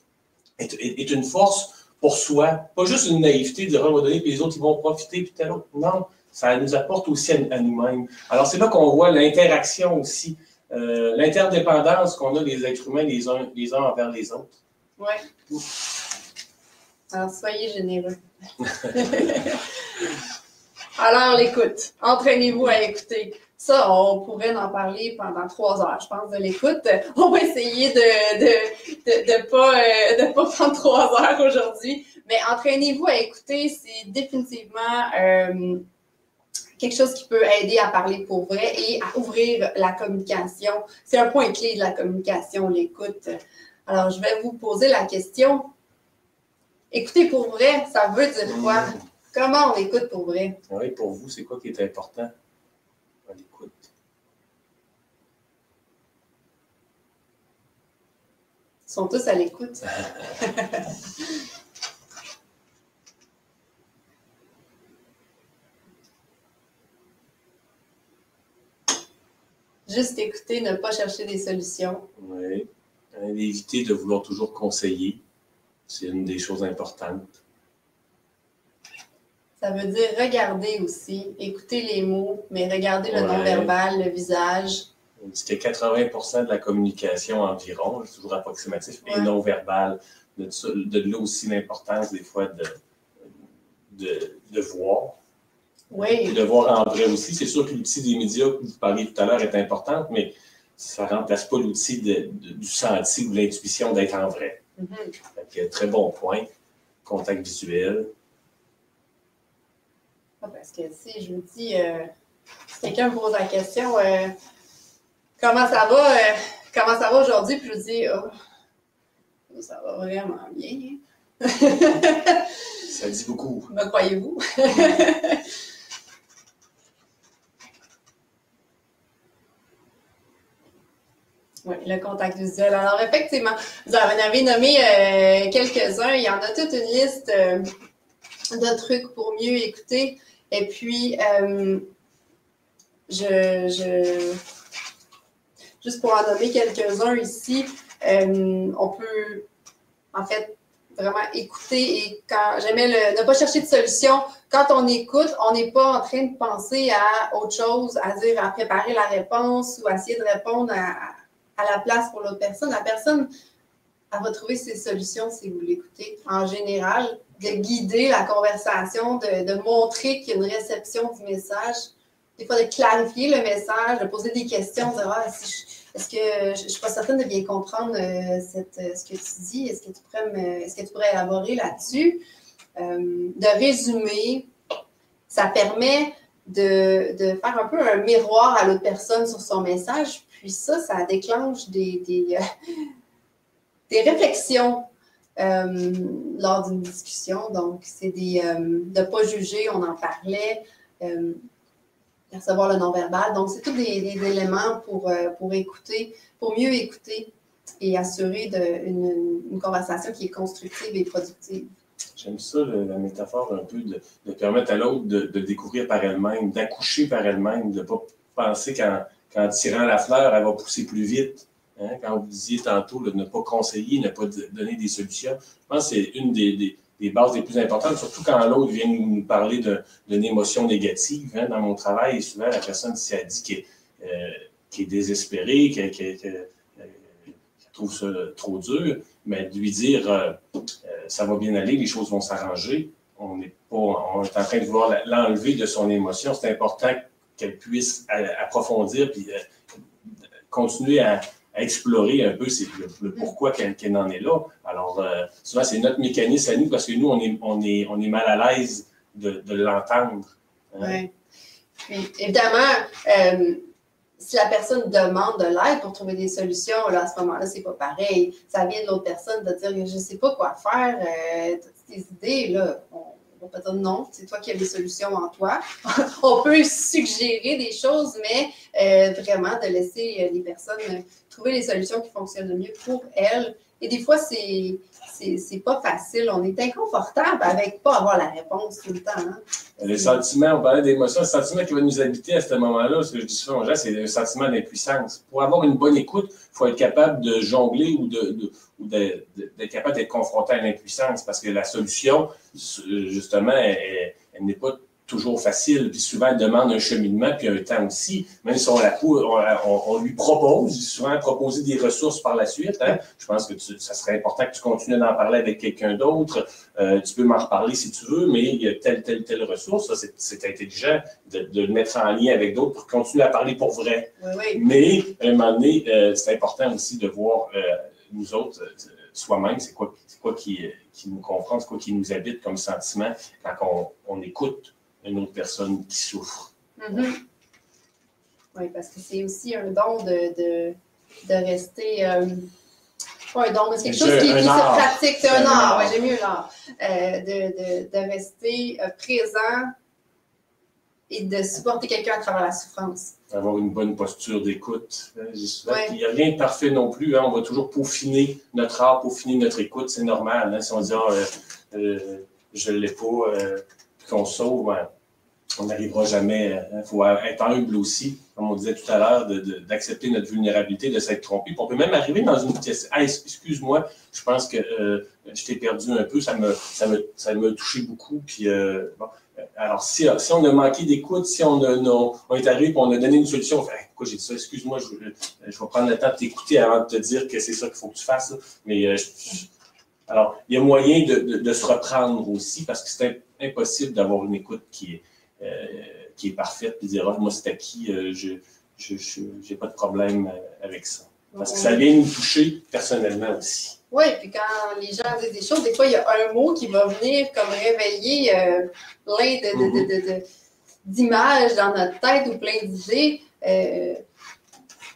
est une force pour soi. Pas juste une naïveté de dire, on va donner, puis les autres, ils vont profiter, puis tel autre. Non, ça nous apporte aussi à nous-mêmes. Alors, c'est là qu'on voit l'interaction aussi, l'interdépendance qu'on a les êtres humains les uns envers les autres. Oui. Alors, soyez généreux. Alors, l'écoute. Entraînez-vous à écouter. Ça, on pourrait en parler pendant 3 heures, je pense, de l'écoute. On va essayer de pas prendre 3 heures aujourd'hui. Mais entraînez-vous à écouter, c'est définitivement quelque chose qui peut aider à parler pour vrai et à ouvrir la communication. C'est un point clé de la communication, l'écoute. Alors, je vais vous poser la question. Écouter pour vrai, ça veut dire quoi? Comment on écoute pour vrai? Oui, pour vous, c'est quoi qui est important à l'écoute? Ils sont tous à l'écoute. Juste écouter, ne pas chercher des solutions. Oui. Éviter de vouloir toujours conseiller. C'est une des choses importantes. Ça veut dire regarder aussi, écouter les mots, mais regarder le non-verbal, le visage. On dit que 80% de la communication environ, c'est toujours approximatif, est non-verbal. De là aussi l'importance des fois de voir. Oui. Et de voir en vrai aussi. C'est sûr que l'outil des médias que vous parliez tout à l'heure est important, mais ça ne remplace pas l'outil du senti ou de l'intuition d'être en vrai. Donc, très bon point. Contact visuel. Parce que si je me dis, si quelqu'un me pose la question, comment ça va aujourd'hui? Puis je dis, oh, ça va vraiment bien. Ça dit beaucoup. Me croyez-vous? Oui, le contact visuel. Alors, effectivement, vous en avez nommé quelques-uns. Il y en a toute une liste de trucs pour mieux écouter. Et puis, juste pour en nommer quelques-uns ici, on peut, en fait, vraiment écouter. Et quand j'aimais ne pas chercher de solution, quand on écoute, on n'est pas en train de penser à autre chose, à dire, à préparer la réponse ou à essayer de répondre à la place pour l'autre personne. La personne, elle va trouver ses solutions si vous l'écoutez. En général, de guider la conversation, de montrer qu'il y a une réception du message, des fois de clarifier le message, de poser des questions, de dire est-ce que je ne suis pas certaine de bien comprendre ce que tu dis, est-ce que tu pourrais élaborer là-dessus? De résumer, ça permet de faire un peu un miroir à l'autre personne sur son message, puis ça déclenche des réflexions lors d'une discussion. Donc, c'est de ne pas juger, on en parlait, percevoir le non-verbal. Donc, c'est tous des éléments pour écouter, pour mieux écouter et assurer une conversation qui est constructive et productive. J'aime ça, la métaphore un peu de permettre à l'autre de découvrir par elle-même, d'accoucher par elle-même, de ne pas penser qu'en tirant la fleur, elle va pousser plus vite. Hein? Quand vous disiez tantôt de ne pas conseiller, ne pas donner des solutions, je pense que c'est une des bases les plus importantes, surtout quand l'autre vient nous parler d'une émotion négative. Hein? Dans mon travail, souvent, la personne, si elle dit qu'elle est désespérée, qu'elle trouve ça trop dur, mais de lui dire ça va bien aller, les choses vont s'arranger. On est en train de vouloir l'enlever de son émotion. C'est important qu'elle puisse approfondir puis continuer à explorer un peu le pourquoi qu'elle en est là. Alors, souvent, c'est notre mécanisme à nous parce que nous, on est mal à l'aise de l'entendre. Hein? Oui. Puis, évidemment, si la personne demande de l'aide pour trouver des solutions, là, à ce moment-là, c'est pas pareil. Ça vient de l'autre personne de dire je sais pas quoi faire, tes idées, là, on va pas dire non, c'est toi qui as les solutions en toi. On peut suggérer des choses, mais vraiment de laisser les personnes trouver les solutions qui fonctionnent le mieux pour elles. Et des fois, c'est pas facile. On est inconfortable avec pas avoir la réponse tout le temps. Hein? Le sentiment, on parlait d'émotion, le sentiment qui va nous habiter à ce moment-là, ce que je dis souvent aux gens, c'est le sentiment d'impuissance. Pour avoir une bonne écoute, il faut être capable de jongler ou d'être capable d'être confronté à l'impuissance parce que la solution, justement, elle n'est pas toujours facile, puis souvent, elle demande un cheminement, puis un temps aussi. Même si on lui propose, souvent proposer des ressources par la suite. Hein? Je pense que ça serait important que tu continues d'en parler avec quelqu'un d'autre. Tu peux m'en reparler si tu veux, mais il y a telle ressource. Ça, c'est intelligent de le mettre en lien avec d'autres pour continuer à parler pour vrai. Oui, oui. Mais, à un moment donné, c'est important aussi de voir nous autres, soi-même, c'est quoi qui nous confronte, c'est quoi qui nous habite comme sentiment quand on écoute une autre personne qui souffre. Mm-hmm. Oui, parce que c'est aussi un don de rester... pas un don, mais c'est quelque chose qui se pratique. C'est un art, ouais, j'aime mieux l'art. De rester présent et de supporter quelqu'un à travers la souffrance. Avoir une bonne posture d'écoute. Il n'y a rien de parfait non plus. Hein. On va toujours peaufiner notre art, peaufiner notre écoute. C'est normal. Hein. Si on dit je ne l'ai pas, qu'on sauve, ben, on n'arrivera jamais. Il faut être humble aussi, comme on disait tout à l'heure, d'accepter notre vulnérabilité, de s'être trompé. Puis on peut même arriver dans une pièce. Hey, excuse-moi, je pense que je t'ai perdu un peu, ça m'a touché beaucoup. Puis, bon. Alors, si on a manqué d'écoute, si on est arrivé et on a donné une solution, on fait hey, pourquoi j'ai dit ça? Excuse-moi, je vais prendre le temps de t'écouter avant de te dire que c'est ça qu'il faut que tu fasses. Là. Mais alors, il y a moyen de se reprendre aussi parce que c'est impossible d'avoir une écoute qui est parfaite et de dire moi c'est acquis, j'ai pas de problème avec ça. Parce que ça vient nous toucher personnellement aussi. Oui, puis quand les gens disent des choses, des fois, il y a un mot qui va venir comme réveiller plein d'images dans notre tête ou plein d'idées.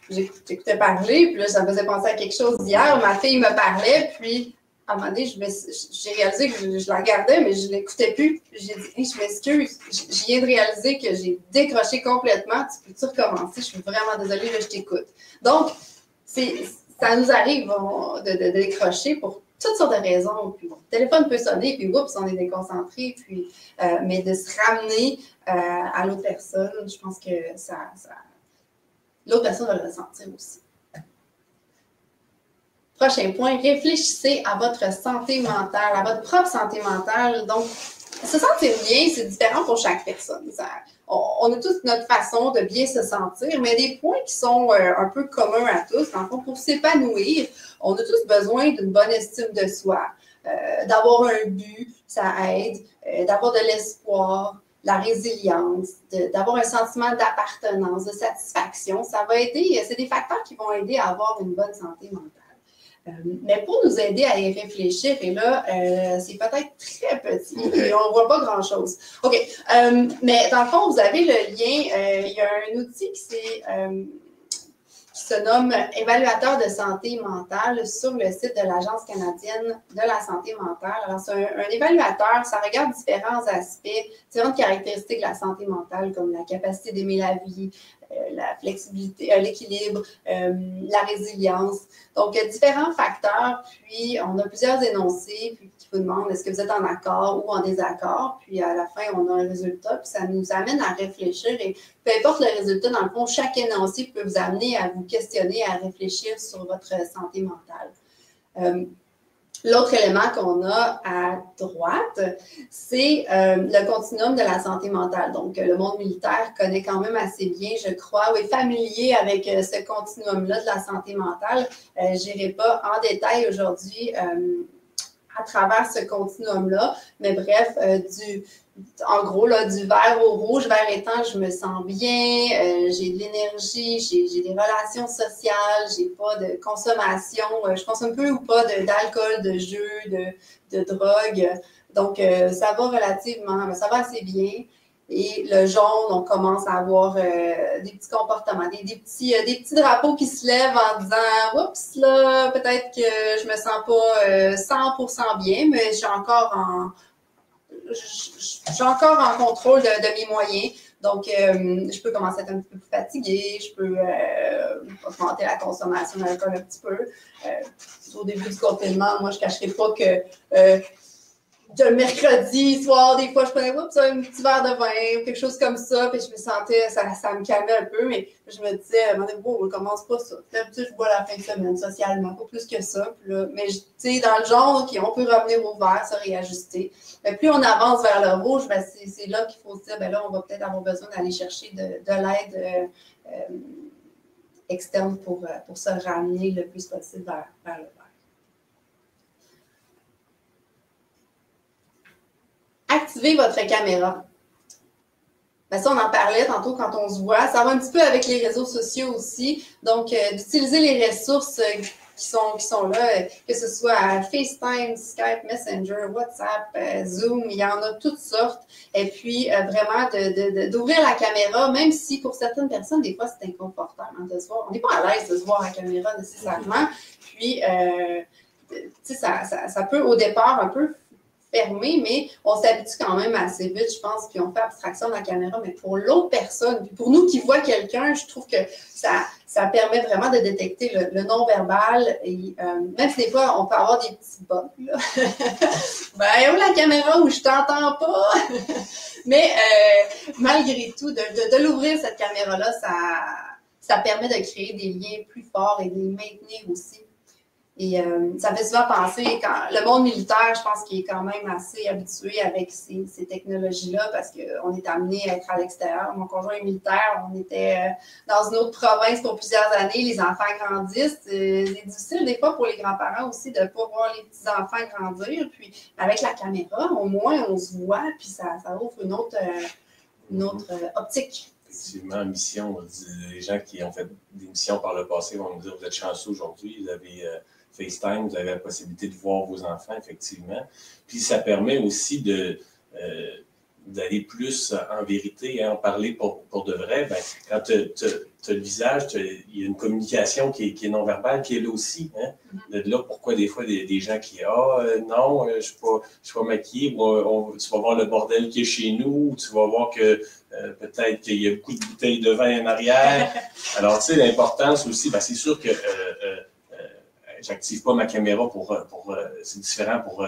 J'écoutais parler, puis là, ça me faisait penser à quelque chose d'hier. Ma fille me parlait, puis à un moment donné, j'ai réalisé que je la regardais, mais je ne l'écoutais plus. J'ai dit hey, je m'excuse, je viens de réaliser que j'ai décroché complètement. Tu peux-tu recommencer? Je suis vraiment désolée, là, je t'écoute. Donc, ça nous arrive de décrocher pour toutes sortes de raisons. Puis, bon, le téléphone peut sonner, puis oups, on est déconcentré. Puis, mais de se ramener à l'autre personne, je pense que l'autre personne va le ressentir aussi. Prochain point, réfléchissez à votre santé mentale, à votre propre santé mentale. Donc, se sentir bien, c'est différent pour chaque personne. On a tous notre façon de bien se sentir, mais des points qui sont un peu communs à tous. Dans le fond, pour s'épanouir, on a tous besoin d'une bonne estime de soi, d'avoir un but, ça aide, d'avoir de l'espoir, la résilience, d'avoir un sentiment d'appartenance, de satisfaction. Ça va aider, c'est des facteurs qui vont aider à avoir une bonne santé mentale. Mais pour nous aider à y réfléchir, et là, c'est peut-être très petit et on ne voit pas grand-chose. OK. Mais dans le fond, vous avez le lien. Il y a un outil qui se nomme Évaluateur de santé mentale sur le site de l'Agence canadienne de la santé mentale. Alors, c'est un évaluateur, ça regarde différents aspects, différentes caractéristiques de la santé mentale, comme la capacité d'aimer la vie, la flexibilité, l'équilibre, la résilience. Donc, différents facteurs, puis on a plusieurs énoncés puis, qui vous demandent est-ce que vous êtes en accord ou en désaccord, puis à la fin, on a un résultat, puis ça nous amène à réfléchir et peu importe le résultat, dans le fond, chaque énoncé peut vous amener à vous questionner, à réfléchir sur votre santé mentale. L'autre élément qu'on a à droite, c'est le continuum de la santé mentale. Donc, le monde militaire connaît quand même assez bien, je crois, ou est familier avec ce continuum-là de la santé mentale. Je n'irai pas en détail aujourd'hui à travers ce continuum-là, mais bref, en gros, là, du vert au rouge, vert étant, je me sens bien, j'ai de l'énergie, j'ai des relations sociales, j'ai pas de consommation, je consomme peu ou pas d'alcool, de jeux, de drogue. Donc, ça va relativement, ça va assez bien. Et le jaune, on commence à avoir des petits comportements, des petits drapeaux qui se lèvent en disant « Oups, là, peut-être que je me sens pas 100% bien, mais je suis encore en contrôle de mes moyens. Donc, je peux commencer à être un petit peu plus fatiguée, je peux augmenter la consommation d'alcool un petit peu. Au début du confinement, moi, je ne cacherai pas que de mercredi soir, des fois, je prenais un petit verre de vin ou quelque chose comme ça, puis je me sentais, ça me calmait un peu, mais je me disais, bon, on commence pas ça. D'habitude, je bois la fin de semaine, socialement, pas plus que ça. Puis là, mais tu sais, dans le genre, OK, on peut revenir au vert, se réajuster. Mais plus on avance vers le rouge, ben, c'est là qu'il faut se dire, ben là, on va peut-être avoir besoin d'aller chercher de l'aide externe pour se ramener le plus possible vers le vert. Activez votre caméra. Ben ça, on en parlait tantôt quand on se voit. Ça va un petit peu avec les réseaux sociaux aussi. Donc, d'utiliser les ressources qui sont là, que ce soit FaceTime, Skype, Messenger, WhatsApp, Zoom, il y en a toutes sortes. Et puis, vraiment, d'ouvrir la caméra, même si pour certaines personnes, des fois, c'est inconfortable de se voir. On n'est pas à l'aise de se voir à la caméra nécessairement. Puis, tu sais, ça peut, au départ, un peu fermé, mais on s'habitue quand même assez vite, je pense, puis on fait abstraction de la caméra, mais pour l'autre personne, puis pour nous qui voient quelqu'un, je trouve que ça permet vraiment de détecter le non-verbal, et même si des fois, on peut avoir des petits bugs, là. Ben, où la caméra, où je t'entends pas? Mais malgré tout, de l'ouvrir, cette caméra-là, ça permet de créer des liens plus forts et de les maintenir aussi. Et ça me fait souvent penser, quand le monde militaire, je pense qu'il est quand même assez habitué avec ces technologies-là parce qu'on est amené à être à l'extérieur. Mon conjoint est militaire, on était dans une autre province pour plusieurs années, les enfants grandissent. C'est difficile des fois pour les grands-parents aussi de ne pas voir les petits-enfants grandir. Puis avec la caméra, au moins on se voit, puis ça ouvre une autre optique. Effectivement, mission, les gens qui ont fait des missions par le passé vont nous dire, vous êtes chanceux aujourd'hui, vous avez FaceTime, vous avez la possibilité de voir vos enfants, effectivement. Puis ça permet aussi d'aller plus en vérité et en parler pour de vrai. Ben, quand tu as le visage, il y a une communication qui est non-verbale qui est là aussi. Hein? De là, pourquoi des fois des gens qui non, je suis pas maquillée, tu vas voir le bordel qui est chez nous, ou tu vas voir que peut-être qu'il y a beaucoup de bouteilles de vin en arrière. Alors, tu sais, l'importance aussi, ben, c'est sûr que j'active pas ma caméra c'est différent pour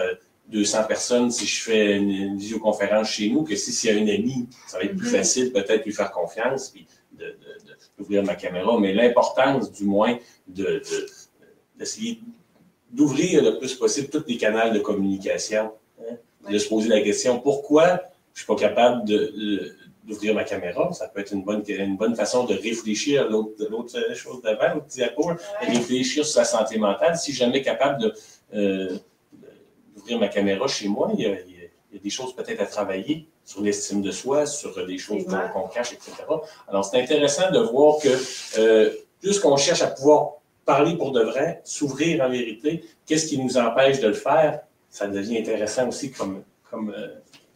200 personnes si je fais une visioconférence chez nous que s'il y a un ami, ça va être plus facile peut-être lui faire confiance puis d'ouvrir ma caméra. Mais l'importance, du moins, d'essayer d'ouvrir le plus possible tous les canaux de communication, hein, de se poser la question pourquoi je suis pas capable d'ouvrir ma caméra. Ça peut être une bonne façon de réfléchir à l'autre chose d'avant, l'autre diapo, réfléchir sur sa santé mentale. Si jamais capable d'ouvrir ma caméra chez moi, il y a des choses peut-être à travailler sur l'estime de soi, sur des choses qu'on cache, etc. Alors, c'est intéressant de voir que plus qu'on cherche à pouvoir parler pour de vrai, s'ouvrir en vérité, qu'est-ce qui nous empêche de le faire, ça devient intéressant aussi comme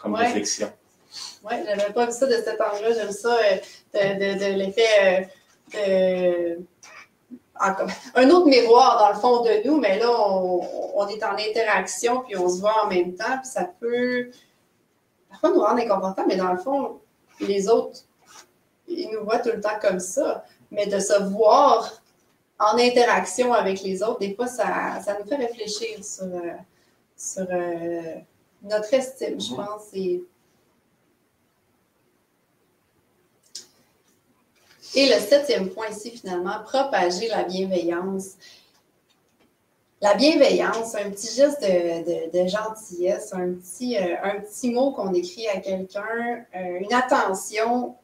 réflexion. Oui, je n'avais pas vu ça de cet angle-là. J'aime ça, de l'effet un autre miroir dans le fond de nous, mais là, on est en interaction, puis on se voit en même temps, puis ça peut parfois nous rendre inconfortables, mais dans le fond, les autres, ils nous voient tout le temps comme ça. Mais de se voir en interaction avec les autres, des fois, ça nous fait réfléchir sur notre estime, je pense. Et le 7e point ici, finalement, propager la bienveillance. La bienveillance, un petit geste de gentillesse, un petit mot qu'on écrit à quelqu'un, une attention,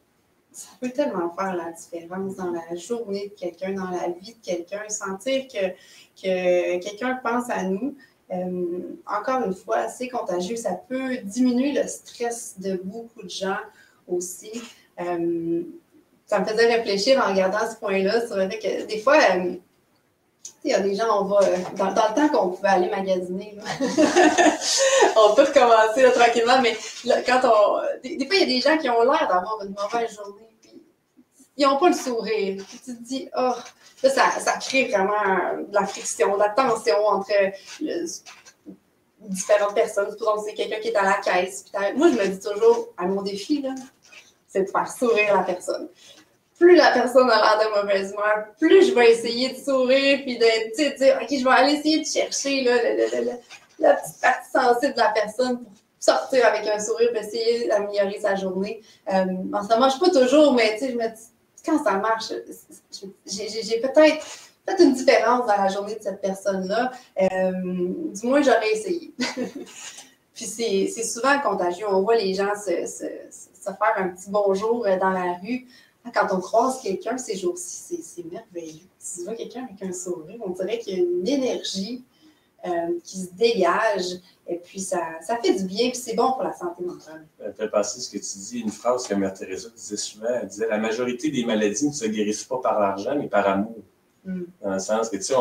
ça peut tellement faire la différence dans la journée de quelqu'un, dans la vie de quelqu'un, sentir que quelqu'un pense à nous. Encore une fois, c'est contagieux, ça peut diminuer le stress de beaucoup de gens aussi. Ça me faisait réfléchir en regardant ce point-là sur le fait que des fois, il y a des gens, on va, dans le temps qu'on pouvait aller magasiner, là, on peut recommencer là, tranquillement, mais là, des fois, il y a des gens qui ont l'air d'avoir une mauvaise journée, puis ils n'ont pas le sourire. Puis tu te dis, oh, là, ça crée vraiment de la friction, de la tension entre différentes personnes. Supposons que c'est quelqu'un qui est à la caisse. Moi, je me dis toujours, à mon défi, là, c'est de faire sourire la personne. Plus la personne a l'air de mauvaise humeur, plus je vais essayer de sourire puis de dire, OK, je vais aller essayer de chercher là, la petite partie sensible de la personne pour sortir avec un sourire et essayer d'améliorer sa journée. Bon, ça ne marche pas toujours, mais tu sais, je me dis, quand ça marche, j'ai peut-être fait une différence dans la journée de cette personne-là. Du moins, j'aurais essayé. Puis c'est souvent contagieux. On voit les gens se faire un petit bonjour dans la rue. Quand on croise quelqu'un ces jours-ci, c'est merveilleux. Si tu vois quelqu'un avec un sourire, on dirait qu'il y a une énergie qui se dégage. Et puis, ça fait du bien, puis c'est bon pour la santé mentale. Ça me fait penser ce que tu dis, une phrase que Mère Teresa disait souvent. Elle disait « La majorité des maladies ne se guérissent pas par l'argent, mais par amour. » Dans le sens que, tu sais,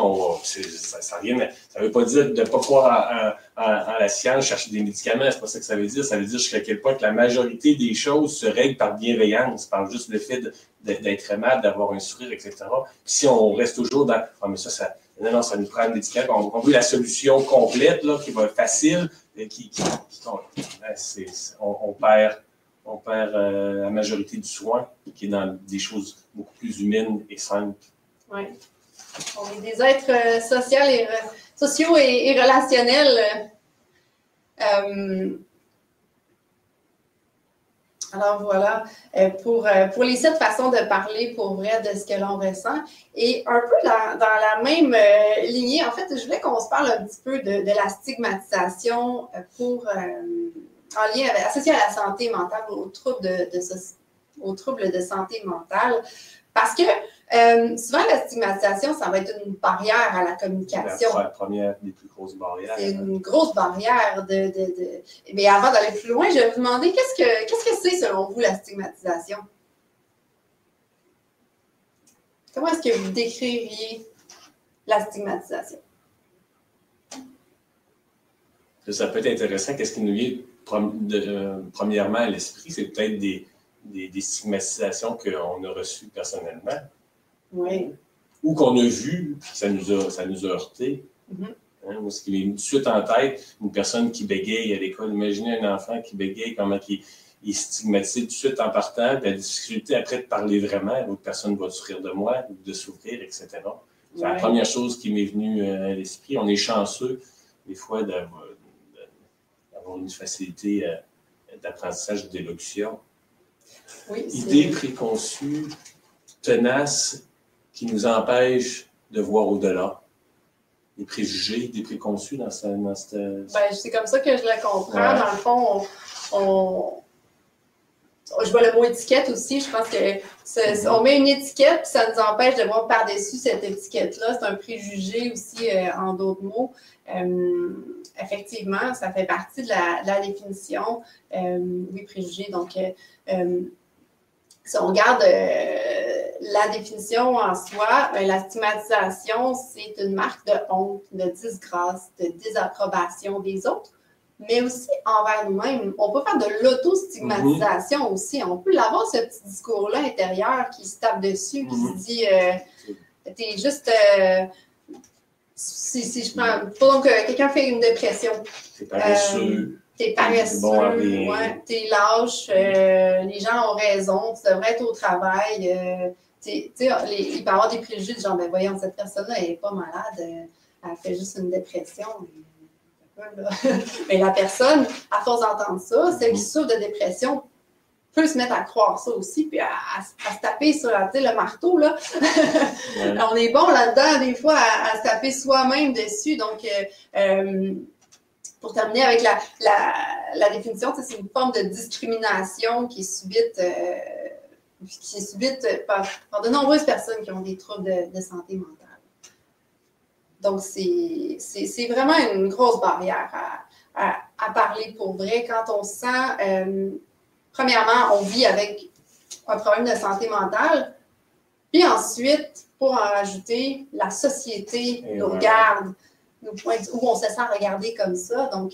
ça ne veut pas dire de ne pas croire en la science, chercher des médicaments, c'est pas ça que ça veut dire. Ça veut dire jusqu'à quel point que la majorité des choses se règlent par bienveillance, par juste le fait d'être aimable, d'avoir un sourire, etc. Puis si on reste toujours dans « Ah, mais ça nous prend un médicament, on veut la solution complète, là, qui va être facile, on perd la majorité du soin, qui est dans des choses beaucoup plus humaines et simples. Oui. On est des êtres sociaux et relationnels. Alors voilà, pour les 7 façons de parler pour vrai de ce que l'on ressent. Et un peu dans la même lignée, en fait, je voulais qu'on se parle un petit peu de la stigmatisation en lien associé à la santé mentale, aux troubles de santé mentale. Parce que souvent, la stigmatisation, ça va être une barrière à la communication. C'est la première des plus grosses barrières. C'est une grosse barrière. Mais avant d'aller plus loin, je vais vous demander qu'est-ce que c'est selon vous la stigmatisation? Comment est-ce que vous décririez la stigmatisation? Ça peut être intéressant. Qu'est-ce qui nous vient premièrement à l'esprit? C'est peut-être des stigmatisations qu'on a reçues personnellement. Oui. Ou qu'on a vues, ça nous a heurté. Hein, moi, ce qui m'est tout de suite en tête, une personne qui bégaye à l'école. Imaginez un enfant qui bégaye, comment il est stigmatisé tout de suite en partant, puis la difficulté après de parler vraiment, l'autre personne va souffrir de moi, de souffrir, etc. C'est la première chose qui m'est venue à l'esprit. On est chanceux, des fois, d'avoir une facilité d'apprentissage d'élocution. Oui, Idées préconçues, tenaces, qui nous empêchent de voir au-delà. Des préjugés, des préconçus dans cette... Ben, c'est comme ça que je le comprends. Ouais. Dans le fond, je vois le mot étiquette aussi. Je pense que on met une étiquette, puis ça nous empêche de voir par-dessus cette étiquette-là. C'est un préjugé aussi, en d'autres mots. Effectivement, ça fait partie de la définition. Oui, préjugé. Donc, si on regarde la définition en soi, la stigmatisation, c'est une marque de honte, de disgrâce, de désapprobation des autres, mais aussi envers nous-mêmes. On peut faire de l'auto-stigmatisation aussi. On peut l'avoir, ce petit discours-là intérieur qui se tape dessus, qui se dit t'es juste... si je prends... Donc, quelqu'un fait une dépression. C'est paresseux. T'es paresseux, t'es lâche, les gens ont raison, tu devrais être au travail. Il peut y avoir des préjugés de genre, ben voyons, cette personne-là, elle n'est pas malade, elle fait juste une dépression. Mais la personne, à force d'entendre ça, celle qui souffre de dépression peut se mettre à croire ça aussi, puis à se taper sur le marteau. Là. On est bon là-dedans, des fois, à se taper soi-même dessus. Donc, pour terminer avec la définition, c'est une forme de discrimination qui est subite par de nombreuses personnes qui ont des troubles de santé mentale. Donc, c'est vraiment une grosse barrière à parler pour vrai. Quand on se sent, premièrement, on vit avec un problème de santé mentale, puis ensuite, pour en rajouter, la société nous regarde, où on se sent regarder comme ça. Donc,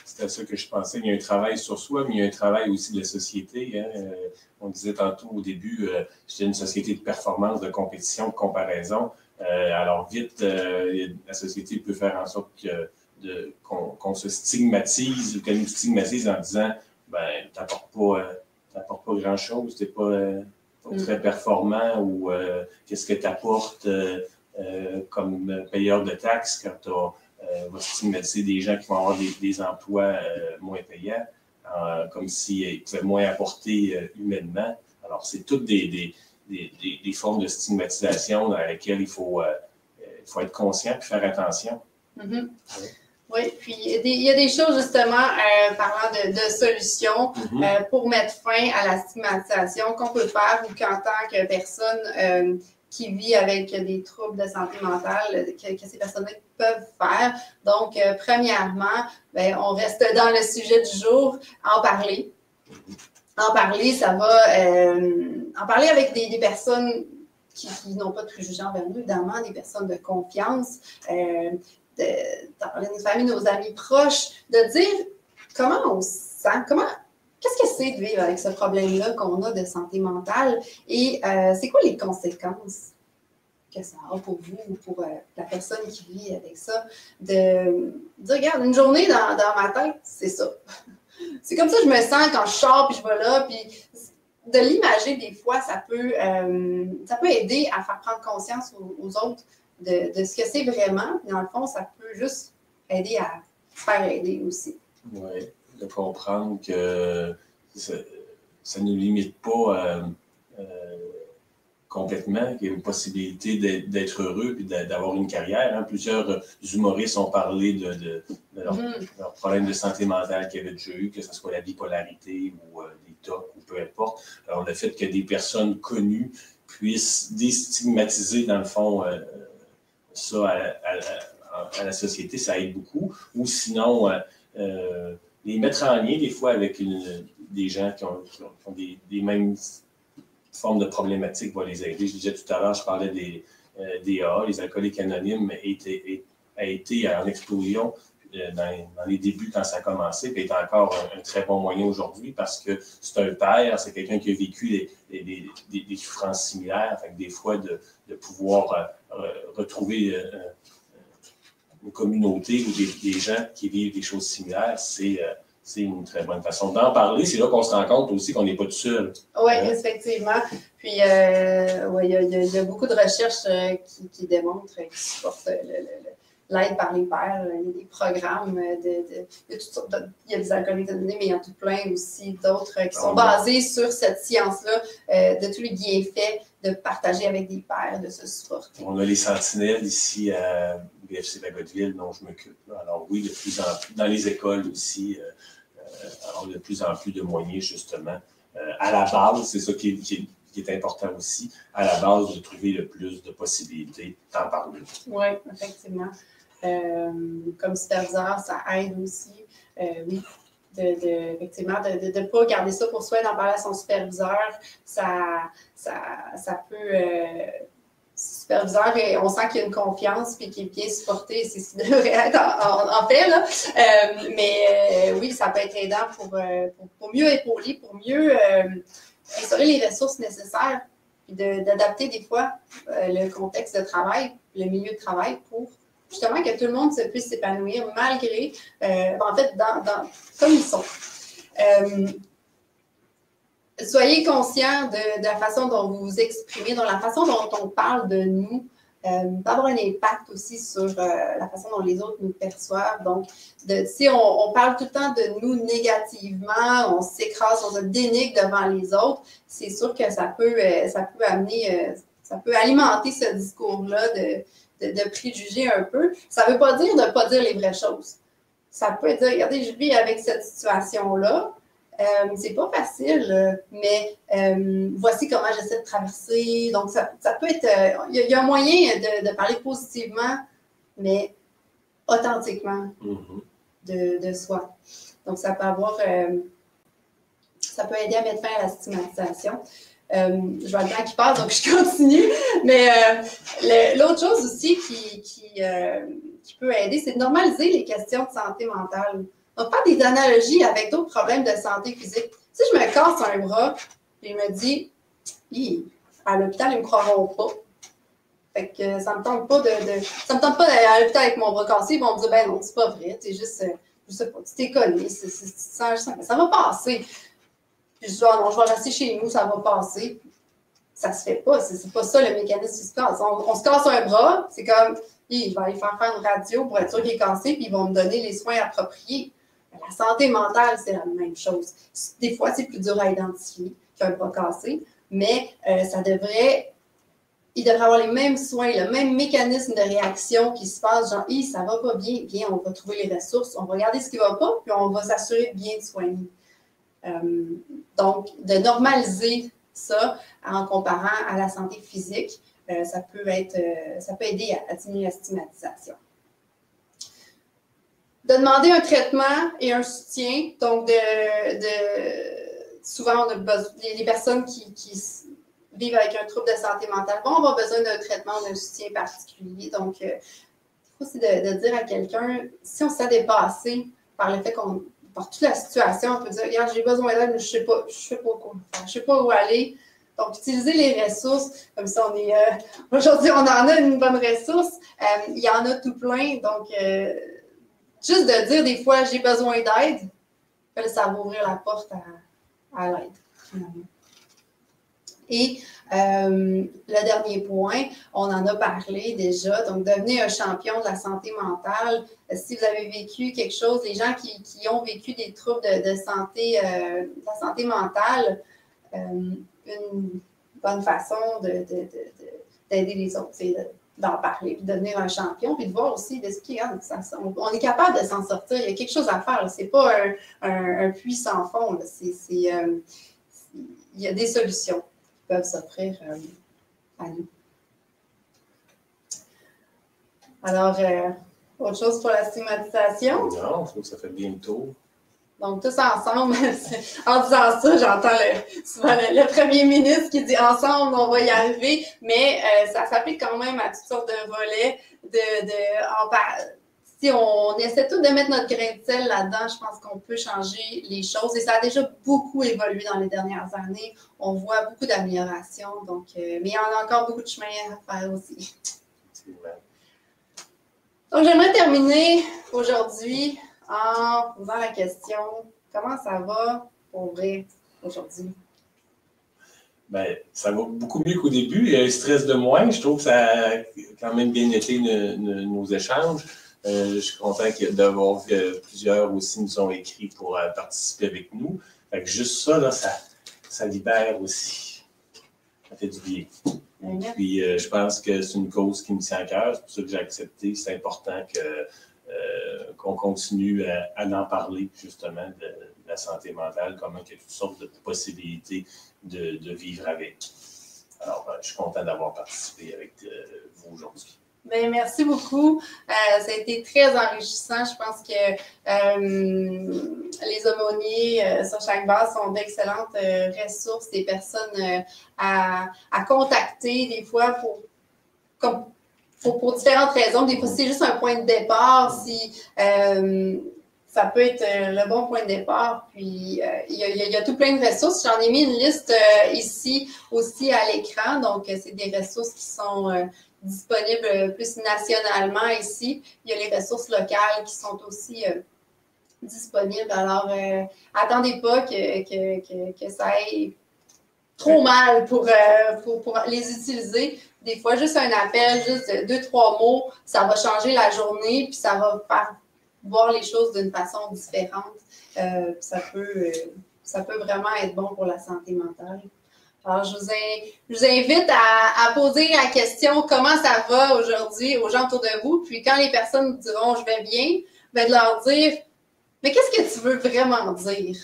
c'est à ça que je pensais. Il y a un travail sur soi, mais il y a un travail aussi de la société. Hein. On disait tantôt au début, c'était une société de performance, de compétition, de comparaison. Alors vite, la société peut faire en sorte qu'on se stigmatise ou qu'elle nous stigmatise en disant ben, t'apportes pas grand-chose, t'es pas très performant ou qu'est-ce que t'apportes comme payeur de taxes quand tu as va stigmatiser des gens qui vont avoir des emplois moins payants, comme s'ils pouvaient moins apporter humainement. Alors, c'est toutes des formes de stigmatisation dans lesquelles il faut être conscient et faire attention. Mm-hmm. Oui, puis il y a des choses justement, parlant de solutions pour mettre fin à la stigmatisation qu'on peut faire ou qu'en tant que personne qui vit avec des troubles de santé mentale, que ces personnes-là peuvent faire. Donc, premièrement, ben, on reste dans le sujet du jour, en parler. En parler, ça va en parler avec des personnes qui n'ont pas de préjugés envers nous, évidemment, des personnes de confiance, d'en parler de nos familles, nos amis proches, de dire comment on se sent, qu'est-ce que c'est de vivre avec ce problème-là qu'on a de santé mentale et c'est quoi les conséquences que ça a pour vous ou pour la personne qui vit avec ça, de dire, regarde, une journée dans ma tête, c'est ça. C'est comme ça que je me sens quand je sors puis je vais là, puis de l'imager des fois, ça peut aider à faire prendre conscience aux autres de ce que c'est vraiment. Dans le fond, ça peut juste aider à faire aider aussi. Oui, de comprendre que ça ne nous limite pas complètement, qu'il y a une possibilité d'être heureux et d'avoir une carrière. Hein. Plusieurs humoristes ont parlé de leurs problèmes de santé mentale qu'ils avaient déjà eu, que ce soit la bipolarité ou des TOC ou peu importe. Alors, le fait que des personnes connues puissent déstigmatiser, dans le fond, ça à la société, ça aide beaucoup. Ou sinon, les mettre en lien des fois avec des gens qui ont des mêmes formes de problématiques va les aider. Je disais tout à l'heure, je parlais des AA, les alcooliques anonymes, a été en explosion dans les débuts quand ça a commencé, puis est encore un très bon moyen aujourd'hui parce que c'est un père, c'est quelqu'un qui a vécu des souffrances similaires, fait que des fois de pouvoir retrouver une communauté ou des gens qui vivent des choses similaires, c'est une très bonne façon d'en parler. C'est là qu'on se rend compte aussi qu'on n'est pas tout seul. Oui, effectivement. Puis, il y a beaucoup de recherches qui démontrent, qui supportent l'aide par les pairs. Il y a des programmes, il y a toutes sortes il y a des alcooliques anonymes, mais il y en a tout plein aussi d'autres qui sont basés sur cette science-là, de tous les bienfaits de partager avec des pairs, de se supporter. On a les sentinelles ici à BFC Bagotville, dont je m'occupe. Alors oui, de plus en plus, dans les écoles aussi, on a de plus en plus de moyens, justement. À la base, c'est ça qui est important aussi, à la base, de trouver le plus de possibilités d'en parler. Oui, effectivement. Comme superviseur, ça aide aussi, oui, effectivement, de ne pas garder ça pour soi, d'en parler à son superviseur, ça peut... superviseur, et on sent qu'il y a une confiance puis qu'il est bien supporté, c'est ce qui devrait être en fait, là. Mais oui, ça peut être aidant pour mieux épauler, pour mieux instaurer les ressources nécessaires, puis d'adapter des fois le contexte de travail, le milieu de travail pour justement que tout le monde puisse s'épanouir malgré, en fait, comme ils sont. Soyez conscients de la façon dont vous vous exprimez, de la façon dont on parle de nous, peut avoir un impact aussi sur la façon dont les autres nous perçoivent. Donc, si on parle tout le temps de nous négativement, on s'écrase, on se dénigre devant les autres, c'est sûr que ça peut amener, ça peut alimenter ce discours-là de préjugés un peu. Ça ne veut pas dire de ne pas dire les vraies choses. Ça peut dire, regardez, je vis avec cette situation-là. C'est pas facile, mais voici comment j'essaie de traverser. Donc, ça peut être... Il y a un moyen de parler positivement, mais authentiquement de soi. Donc, ça peut avoir... ça peut aider à mettre fin à la stigmatisation. Je vois le temps qui passe, donc je continue. Mais l'autre chose aussi qui peut aider, c'est de normaliser les questions de santé mentale. Donc, faire des analogies avec d'autres problèmes de santé physique. Si je me casse un bras, et je me dis, à l'hôpital, ils ne me croiront pas. Fait que ça me tente pas ça me tente pas d'aller à l'hôpital avec mon bras cassé. Ils vont me dire, ben non, c'est pas vrai. C'est juste, je sais pas, tu t'es connu. Ça va passer. Puis je dis, non, je vais rester chez nous, ça va passer. Ça se fait pas. C'est pas ça le mécanisme qui se casse. On se casse un bras, c'est comme, je vais aller faire une radio pour être sûr qu'il est cassé, puis ils vont me donner les soins appropriés. La santé mentale, c'est la même chose. Des fois, c'est plus dur à identifier qu'un bras cassé, mais il devrait avoir les mêmes soins, le même mécanisme de réaction qui se passe, genre, ça va pas bien, bien, on va trouver les ressources, on va regarder ce qui va pas, puis on va s'assurer de bien soigner. Donc, de normaliser ça en comparant à la santé physique, ça peut aider à diminuer la stigmatisation. De demander un traitement et un soutien, donc souvent, les personnes qui vivent avec un trouble de santé mentale vont avoir besoin d'un traitement, d'un soutien particulier. Donc, il faut aussi de dire à quelqu'un, si on s'est dépassé par le fait par toute la situation, on peut dire, regarde, j'ai besoin d'aide, mais je sais pas quoi faire, je sais pas où aller. Donc, utiliser les ressources, comme ça, aujourd'hui, on en a une bonne ressource. Il y en a tout plein. Donc, juste de dire des fois, j'ai besoin d'aide, ça va ouvrir la porte à l'aide. Et le dernier point, on en a parlé déjà, donc devenez un champion de la santé mentale. Si vous avez vécu quelque chose, les gens qui ont vécu des troubles de santé, de la santé mentale, une bonne façon d'aider les autres, c'est d'en parler, puis de devenir un champion, puis de voir aussi, d'expliquer, on est capable de s'en sortir, il y a quelque chose à faire, c'est pas un puits sans fond, il y a des solutions qui peuvent s'offrir à nous. Alors, autre chose pour la stigmatisation? Non, je trouve que ça fait bien le tour. Donc, tous ensemble, en disant ça, j'entends souvent le premier ministre qui dit « Ensemble, on va y arriver », mais ça s'applique quand même à toutes sortes de volets. Si on essaie tout de mettre notre grain de sel là-dedans, je pense qu'on peut changer les choses. Et ça a déjà beaucoup évolué dans les dernières années. On voit beaucoup d'améliorations, mais il y en a encore beaucoup de chemin à faire aussi. C'est vrai. Donc, j'aimerais terminer aujourd'hui en posant la question, comment ça va pour vrai aujourd'hui? Ben, ça va beaucoup mieux qu'au début. Il y a un stress de moins. Je trouve que ça a quand même bien été nos échanges. Je suis content d'avoir vu plusieurs aussi nous ont écrit pour participer avec nous. Fait que juste ça, là, ça libère aussi. Ça fait du bien. Puis, je pense que c'est une cause qui me tient à cœur. C'est pour ça que j'ai accepté. C'est important qu'on continue à en parler, justement, de la santé mentale, comment il y a toutes sortes de possibilités de vivre avec. Alors, je suis content d'avoir participé avec vous aujourd'hui. Bien, merci beaucoup. Ça a été très enrichissant. Je pense que les aumôniers sur chaque base sont d'excellentes ressources, des personnes à contacter des fois pour différentes raisons. Des fois, c'est juste un point de départ. Ça peut être le bon point de départ. Puis, il y a tout plein de ressources. J'en ai mis une liste ici aussi à l'écran. Donc, c'est des ressources qui sont disponibles plus nationalement ici. Il y a les ressources locales qui sont aussi disponibles. Alors, attendez pas que ça aille trop mal pour les utiliser. Des fois, juste un appel, juste 2-3 mots, ça va changer la journée, puis ça va faire voir les choses d'une façon différente. Ça peut vraiment être bon pour la santé mentale. Alors, je vous invite à poser la question « Comment ça va aujourd'hui » aux gens autour de vous. Puis quand les personnes diront « Je vais bien », ben de leur dire « Mais qu'est-ce que tu veux vraiment dire? »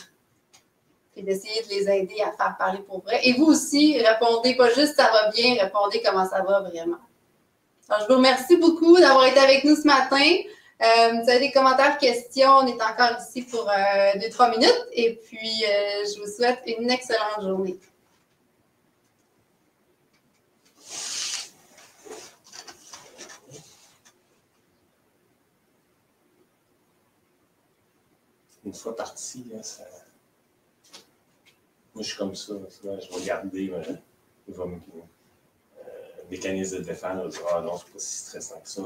Puis d'essayer de les aider à faire parler pour vrai. Et vous aussi, répondez pas juste « Ça va bien », répondez « Comment ça va vraiment ». Alors, je vous remercie beaucoup d'avoir été avec nous ce matin. Vous avez des commentaires, questions, on est encore ici pour 2-3 minutes. Et puis, je vous souhaite une excellente journée. Une fois parti, là, moi je suis comme ça. Souvent, je vais regarder mes mécanismes de défense. Je vais dire, ah non, c'est pas si stressant que ça.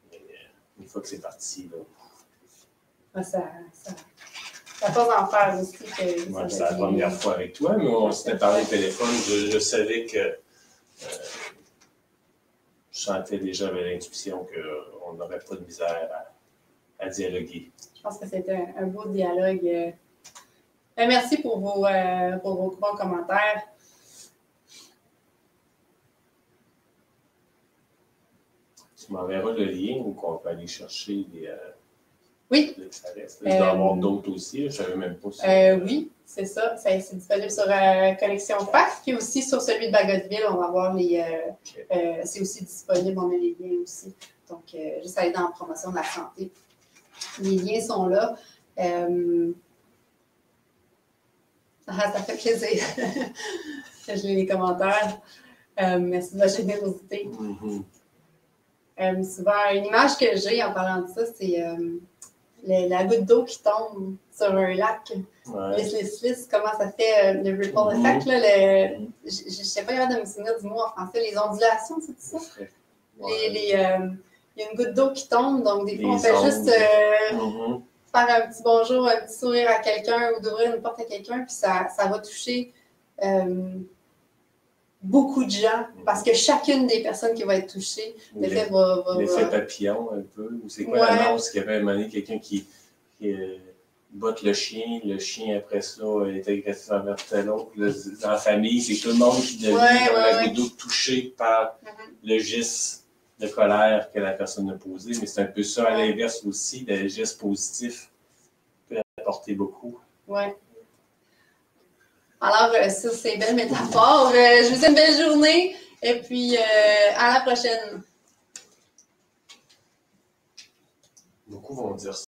Mais une fois que c'est parti, là. Ça passe en faire aussi. C'est la première fois avec toi, mais on s'était parlé au téléphone. Je savais que je je sentais déjà avec l'intuition qu'on n'aurait pas de misère à dialoguer. Je pense que c'était un beau dialogue. Merci pour vos bons commentaires. Tu m'enverras le lien ou qu'on peut aller chercher oui. Il doit y avoir d'autres aussi, je ne savais même pas si... oui, c'est ça. C'est disponible sur Connexion FAC, puis aussi sur celui de Bagotville. On va voir les... c'est aussi disponible, on a les liens aussi. Donc, juste aller dans la promotion de la santé. Les liens sont là. Ça fait plaisir. Je lis les commentaires. Merci de la générosité. Souvent, une image que j'ai en parlant de ça, c'est la goutte d'eau qui tombe sur un lac. Sliss, comment ça fait le ripple effect. Là, je ne sais pas capable de me souvenir du mot en français. Les ondulations, c'est ça? Il y a une goutte d'eau qui tombe, donc des fois, on fait juste faire un petit bonjour, un petit sourire à quelqu'un ou d'ouvrir une porte à quelqu'un, puis ça va toucher beaucoup de gens, parce que chacune des personnes qui va être touchée, l'effet va... L'effet papillon, un peu. Ou c'est quoi l'annonce qu'il y avait à un moment donné, quelqu'un qui botte le chien après ça est agressif envers tel autre. Dans la famille, c'est tout le monde qui devient la goutte d'eau touché par le geste de colère que la personne a posé. Mais c'est un peu ça à l'inverse aussi, le geste positif peut apporter beaucoup. Oui. Alors, ça, c'est une belle métaphore. Je vous souhaite une belle journée et puis à la prochaine. Beaucoup vont dire ça.